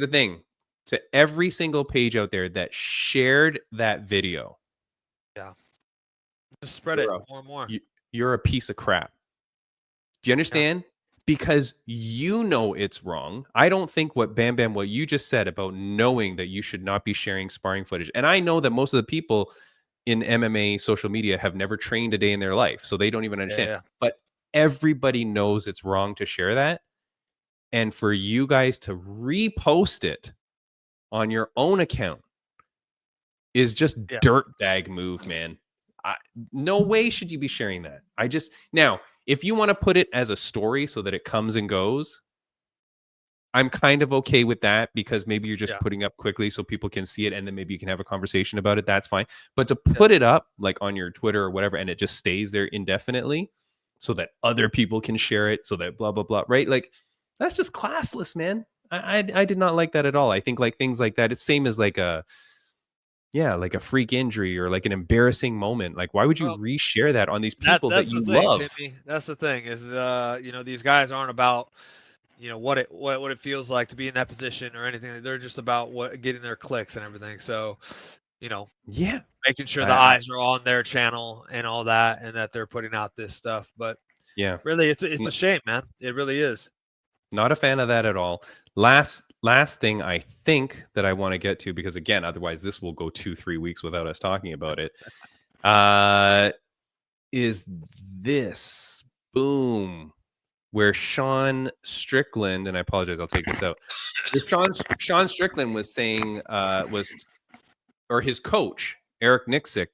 thing. to every single page out there that shared that video. Just spread it more and more. You're a piece of crap. Do you understand? Yeah. Because you know it's wrong. I don't think what Bam Bam, what you just said about knowing that you should not be sharing sparring footage. And I know that most of the people in MMA social media have never trained a day in their life, so they don't even understand. Yeah. But everybody knows it's wrong to share that. And for you guys to repost it on your own account is just dirtbag move, man. No way should you be sharing that. Now, if you want to put it as a story so that it comes and goes, I'm kind of okay with that, because maybe you're just putting up quickly so people can see it, and then maybe you can have a conversation about it. That's fine. But to put it up like on your Twitter or whatever, and it just stays there indefinitely so that other people can share it, so that blah, blah, blah, right? Like, that's just classless, man. I did not like that at all. I think like things like that, it's same as like a freak injury or like an embarrassing moment. Like, why would you reshare that on these people that you love? Timmy. That's the thing is, these guys aren't about, what it feels like to be in that position or anything. They're just about getting their clicks and everything. So, making sure the eyes are on their channel and all that, and that they're putting out this stuff. But really, it's a shame, man. It really is. Not a fan of that at all. Last thing I think that I want to get to, because again, otherwise this will go 2-3 weeks without us talking about it, is this boom, where Sean Strickland, and I apologize, I'll take this out. Sean Strickland was saying, or his coach, Eric Nicksick,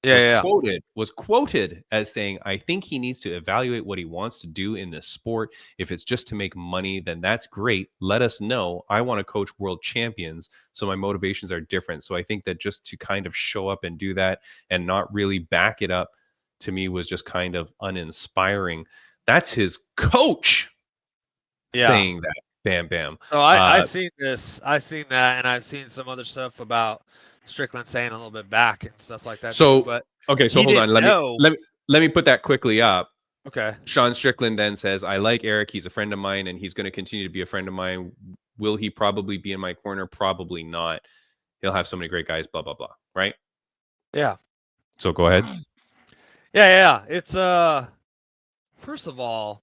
was quoted as saying, I think he needs to evaluate what he wants to do in this sport. If it's just to make money, then that's great. Let us know. I want to coach world champions, so my motivations are different. So I think that just to kind of show up and do that and not really back it up, to me, was just kind of uninspiring. That's his coach saying that. Bam Bam. So I seen this. I seen that, and I've seen some other stuff about Strickland saying a little bit back and stuff like that. So, but okay, so hold on. Let me put that quickly up. Okay. Sean Strickland then says, I like Eric. He's a friend of mine, and he's going to continue to be a friend of mine. Will he probably be in my corner? Probably not. He'll have so many great guys, blah, blah, blah. Right? Yeah. So go ahead. Yeah. It's, first of all,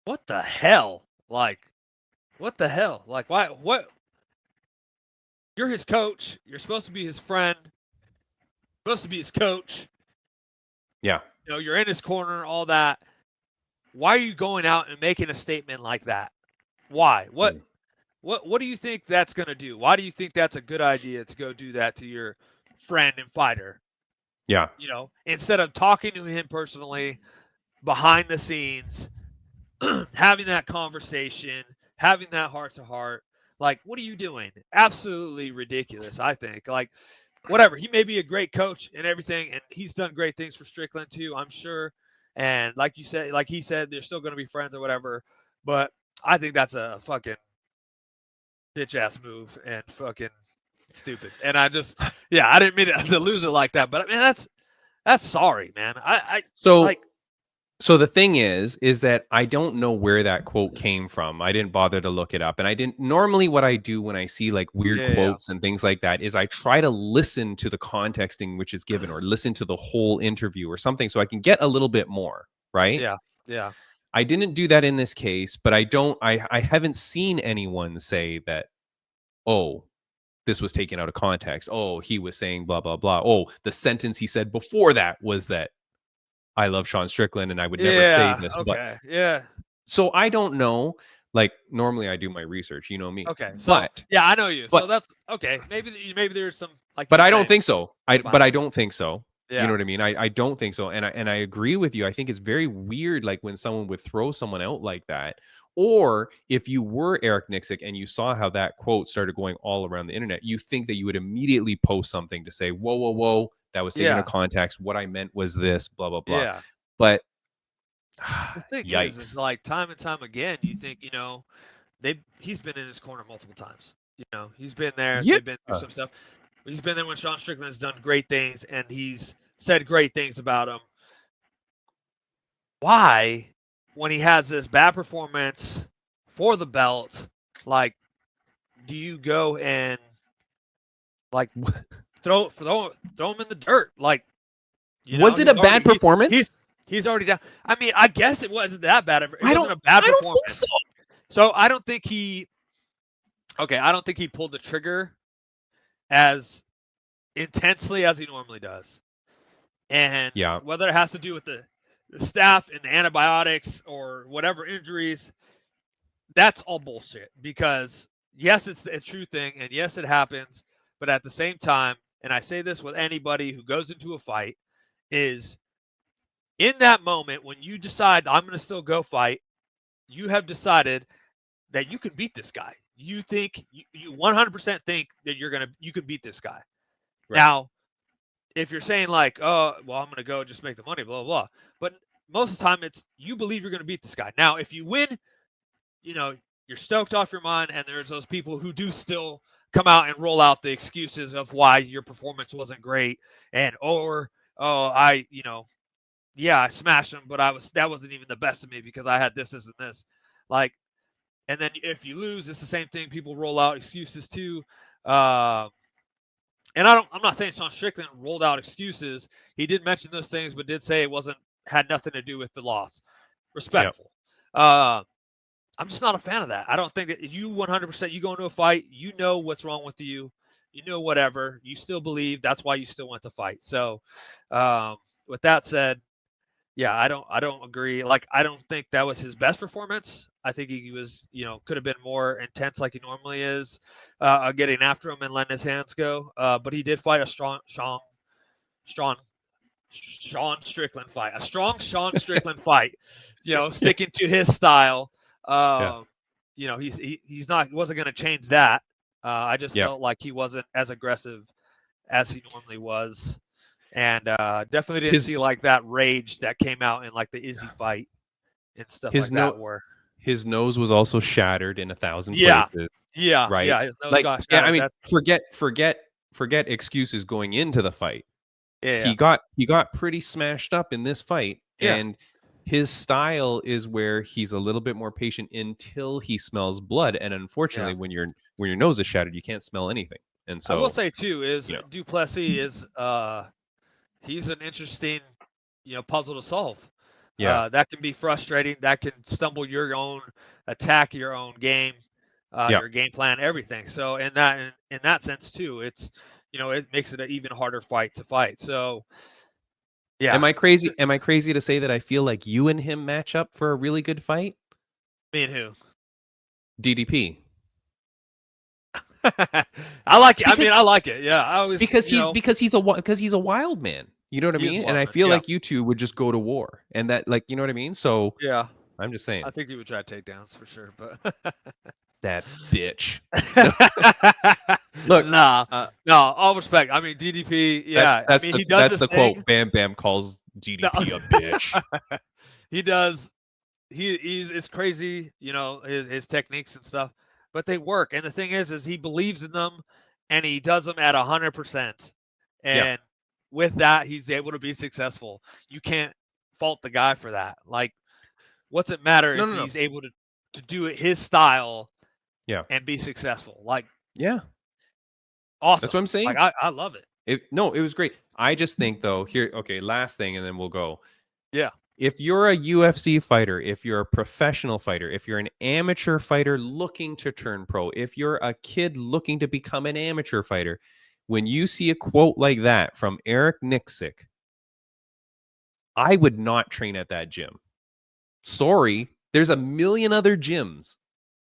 what the hell? Like, what the hell? Like, why? What? You're his coach. You're supposed to be his friend. Supposed to be his coach. Yeah. You're in his corner, all that. Why are you going out and making a statement like that? Why? What do you think that's going to do? Why do you think that's a good idea to go do that to your friend and fighter? Yeah. Instead of talking to him personally, behind the scenes, having that conversation, having that heart-to-heart. Like, what are you doing? Absolutely ridiculous, I think. Like, whatever. He may be a great coach and everything, and he's done great things for Strickland too, I'm sure. And like he said, they're still going to be friends or whatever. But I think that's a fucking bitch-ass move and fucking stupid. And I didn't mean to lose it like that. But, I mean, that's sorry, man. So the thing is that I don't know where that quote came from. I didn't bother to look it up. And normally what I do when I see like weird quotes and things like that is I try to listen to the context in which it's given, or listen to the whole interview or something, so I can get a little bit more, right? Yeah. I didn't do that in this case, but I haven't seen anyone say that, oh, this was taken out of context. Oh, he was saying blah, blah, blah. Oh, the sentence he said before that was that I love Sean Strickland and I would never say this. Okay. So I don't know. Like, normally I do my research, you know me. Okay. So, I know you. So that's okay. Maybe there's some like. But I don't think so. But I don't think so. Yeah. You know what I mean? I don't think so. And I agree with you. I think it's very weird, like when someone would throw someone out like that. Or if you were Eric Nicksick and you saw how that quote started going all around the internet, you think that you would immediately post something to say, whoa. That was taken out of context. What I meant was this, blah, blah, blah. Yeah. But the thing yikes. is like time and time again, you think, he's been in his corner multiple times. He's been there. Yeah. They've been through some stuff. He's been there when Sean Strickland has done great things, and he's said great things about him. Why, when he has this bad performance for the belt, like, do you go and like throw him in the dirt? Like, was it a bad performance? He's already down. I mean, I guess it wasn't that bad. It wasn't a I bad don't performance. think so. So I don't think he pulled the trigger as intensely as he normally does. And whether it has to do with the staff and the antibiotics or whatever injuries, that's all bullshit. Because yes, it's a true thing, and yes, it happens. But at the same time, and I say this with anybody who goes into a fight, is in that moment when you decide I'm going to still go fight, you have decided that you can beat this guy. You think you 100% think that you could beat this guy. Right. Now, if you're saying like, oh, well, I'm going to go just make the money, blah, blah, blah. But most of the time it's you believe you're going to beat this guy. Now, if you win, you're stoked off your mind, and there's those people who do still come out and roll out the excuses of why your performance wasn't great, and I smashed him, but that wasn't even the best of me because I had this, and this. Like, and then if you lose, it's the same thing. People roll out excuses too. And I'm not saying Sean Strickland rolled out excuses. He did mention those things, but did say it had nothing to do with the loss. Respectful. Yep. I'm just not a fan of that. I don't think that you 100%, you go into a fight, you know what's wrong with you, whatever, you still believe, that's why you still went to fight. So, with that said, yeah, I don't agree. Like, I don't think that was his best performance. I think he was, could have been more intense like he normally is, getting after him and letting his hands go. But he did fight a strong Sean Strickland fight, fight, sticking to his style. He wasn't going to change that. I just felt like he wasn't as aggressive as he normally was. And definitely didn't see like that rage that came out in like the Izzy fight and stuff like that. Where his nose was also shattered in 1,000 places. Yeah, right. Yeah, his nose got shattered. I mean, forget excuses going into the fight. Yeah, he got pretty smashed up in this fight, and his style is where he's a little bit more patient until he smells blood. And unfortunately, when your nose is shattered, you can't smell anything. And so I will say too is Duplessis is he's an interesting, puzzle to solve. Yeah, that can be frustrating. That can stumble your own attack, your own game, your game plan, everything. So in that sense too, it's it makes it an even harder fight to fight. So yeah. Am I crazy to say that I feel like you and him match up for a really good fight? Me and who? DDP. I like it. I like it. Yeah, I always because he's a wild man. You know what I mean? And I feel like you two would just go to war, and that, like, you know what I mean? So yeah, I'm just saying. I think he would try takedowns for sure, but that bitch. Look, no, all respect. I mean, DDP. Yeah, that's the quote. Bam Bam calls DDP a bitch. He does. It's crazy. His techniques and stuff, but they work. And the thing is he believes in them, and he does them at 100%. And with that, he's able to be successful. You can't fault the guy for that. Like, what's it matter if he's able to do it his style, and be successful? Like, awesome. That's what I'm saying. Like, I love it. It was great. I just think though, last thing, and then we'll go. Yeah. If you're a UFC fighter, if you're a professional fighter, if you're an amateur fighter looking to turn pro, if you're a kid looking to become an amateur fighter, when you see a quote like that from Eric Nicksick, I would not train at that gym. Sorry, there's a million other gyms.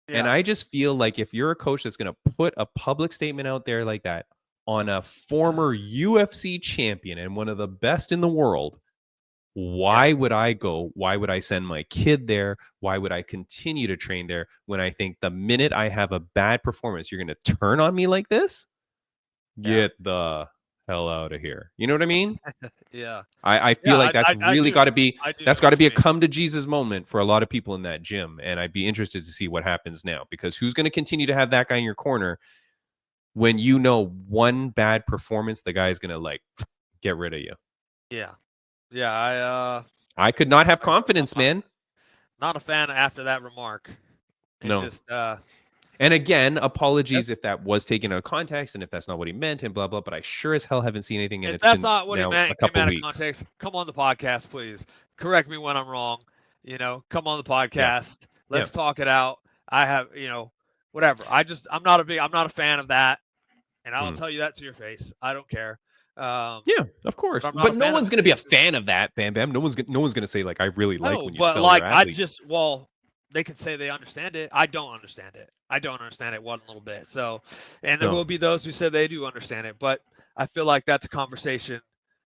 Yeah. And I just feel like if you're a coach that's going to put a public statement out there like that on a former UFC champion and one of the best in the world, why would I go? Why would I send my kid there? Why would I continue to train there when I think the minute I have a bad performance, you're going to turn on me like this? Get the hell out of here. You know what I mean? Yeah. I feel like that's really got to be, that's got to be a come to Jesus moment for a lot of people in that gym. And I'd be interested to see what happens now, because who's going to continue to have that guy in your corner when one bad performance, the guy's going to like get rid of you. Yeah. Yeah. I could not have confidence, man. Not a fan after that remark. It's just, And again, apologies if that was taken out of context and if that's not what he meant and blah blah. But I sure as hell haven't seen anything. And If it's that's been not what he now meant, a came couple out of weeks. context, come on the podcast, please. Correct me when I'm wrong. Come on the podcast. Let's talk it out. I have, whatever. I'm not a fan of that, and I'll tell you that to your face. I don't care. Yeah, of course. But No one's gonna be a fan of that, Bam Bam. No one's gonna say like I really like when you but sell like your athlete. they can say they understand it. I don't understand it. I don't understand it one little bit. So, and there will be those who say they do understand it, but I feel like that's a conversation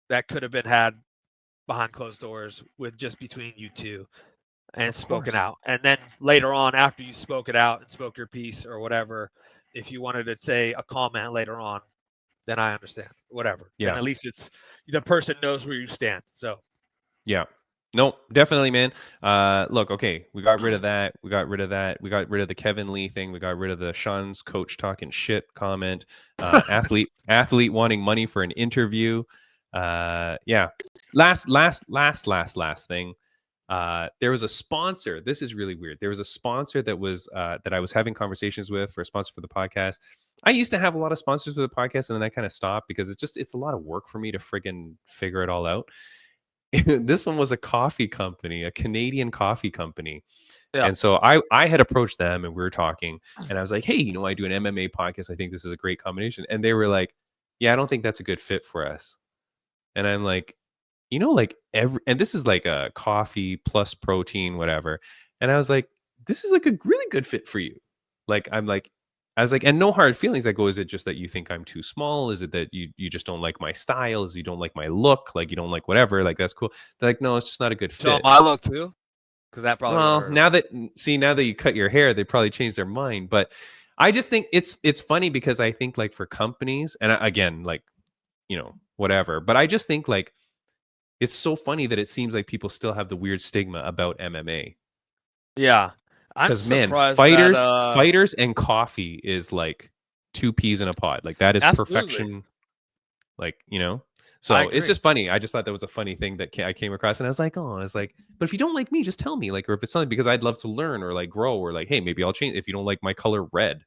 that could have been had behind closed doors with just between you two and spoken out. And then later on, after you spoke it out and spoke your piece or whatever, if you wanted to say a comment later on, then I understand. Whatever. Yeah. Then at least it's the person knows where you stand. So. Yeah. No, definitely, man. Look, okay, we got rid of that. We got rid of the Kevin Lee thing. We got rid of the Sean's coach talking shit comment. Athlete wanting money for an interview. Yeah. Last thing. There was a sponsor. This is really weird. There was a sponsor that was that I was having conversations with for a sponsor for the podcast. I used to have a lot of sponsors for the podcast, and then I kind of stopped because it's a lot of work for me to friggin' figure it all out. This one was a coffee company, a Canadian coffee company. Yeah. And so I had approached them and we were talking and I was like, hey, I do an MMA podcast. I think this is a great combination. And they were like, yeah, I don't think that's a good fit for us. And I'm like, and this is like a coffee plus protein, whatever. And I was like, this is like a really good fit for you. I was like, and no hard feelings. I go, is it just that you think I'm too small? Is it that you just don't like my style? Is it you don't like my look? Like you don't like whatever? Like that's cool. They're like, no, it's just not a good fit. So my look too, because that probably. Well, now that you cut your hair, they probably changed their mind. But I just think it's funny because I think like for companies, and again, like whatever. But I just think like it's so funny that it seems like people still have the weird stigma about MMA. Yeah. Because man, fighters and coffee is like two peas in a pod. Like that is perfection. Like so it's just funny. I just thought that was a funny thing that I came across, and I was like, but if you don't like me, just tell me. Like, or if it's something because I'd love to learn or like grow or like, hey, maybe I'll change if you don't like my color red.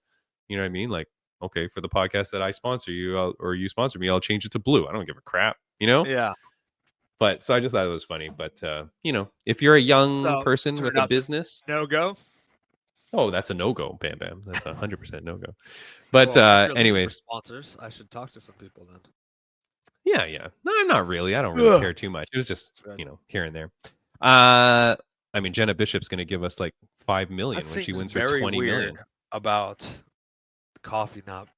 You know what I mean? Like, okay, for the podcast that I sponsor you or you sponsor me, I'll change it to blue. I don't give a crap. Yeah. But so I just thought it was funny. But if you're a young person with a business, no go. Oh, that's a no-go, Bam Bam. That's 100% no-go. But anyways, sponsors, I should talk to some people then. Yeah. No, I'm not really. I don't really care too much. It was just here and there. I mean, Jenna Bishop's going to give us like 5 million when she wins her 20 million. About coffee not.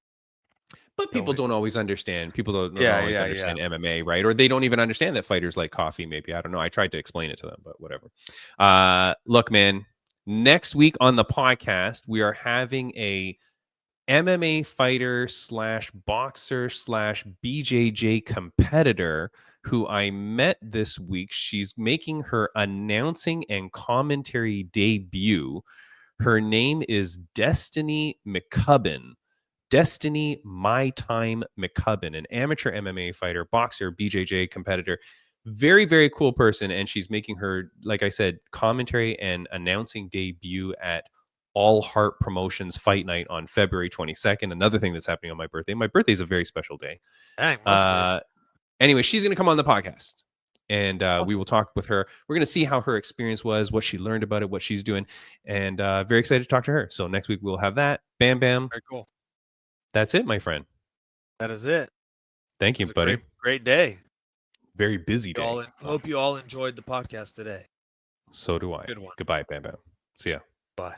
But people don't always understand. People don't always understand MMA, right? Or they don't even understand that fighters like coffee. Maybe I don't know. I tried to explain it to them, but whatever. Look, man. Next week on the podcast, we are having a MMA fighter / boxer / BJJ competitor who I met this week. She's making her announcing and commentary debut. Her name is Destiny McCubbin. Destiny My Time McCubbin, an amateur MMA fighter, boxer, BJJ competitor. Very, very cool person. And she's making her, like I said, commentary and announcing debut at All Heart Promotions Fight Night on February 22nd. Another thing that's happening on my birthday. My birthday is a very special day. Anyway, she's going to come on the podcast and we will talk with her. We're going to see how her experience was, what she learned about it, what she's doing. And very excited to talk to her. So next week we'll have that. Bam, bam. Very cool. That's it, my friend. That is it. Thank you, buddy. Great day. Very busy day. Hope you all enjoyed the podcast today. So do I. Good one. Goodbye, Bam Bam. See ya. Bye.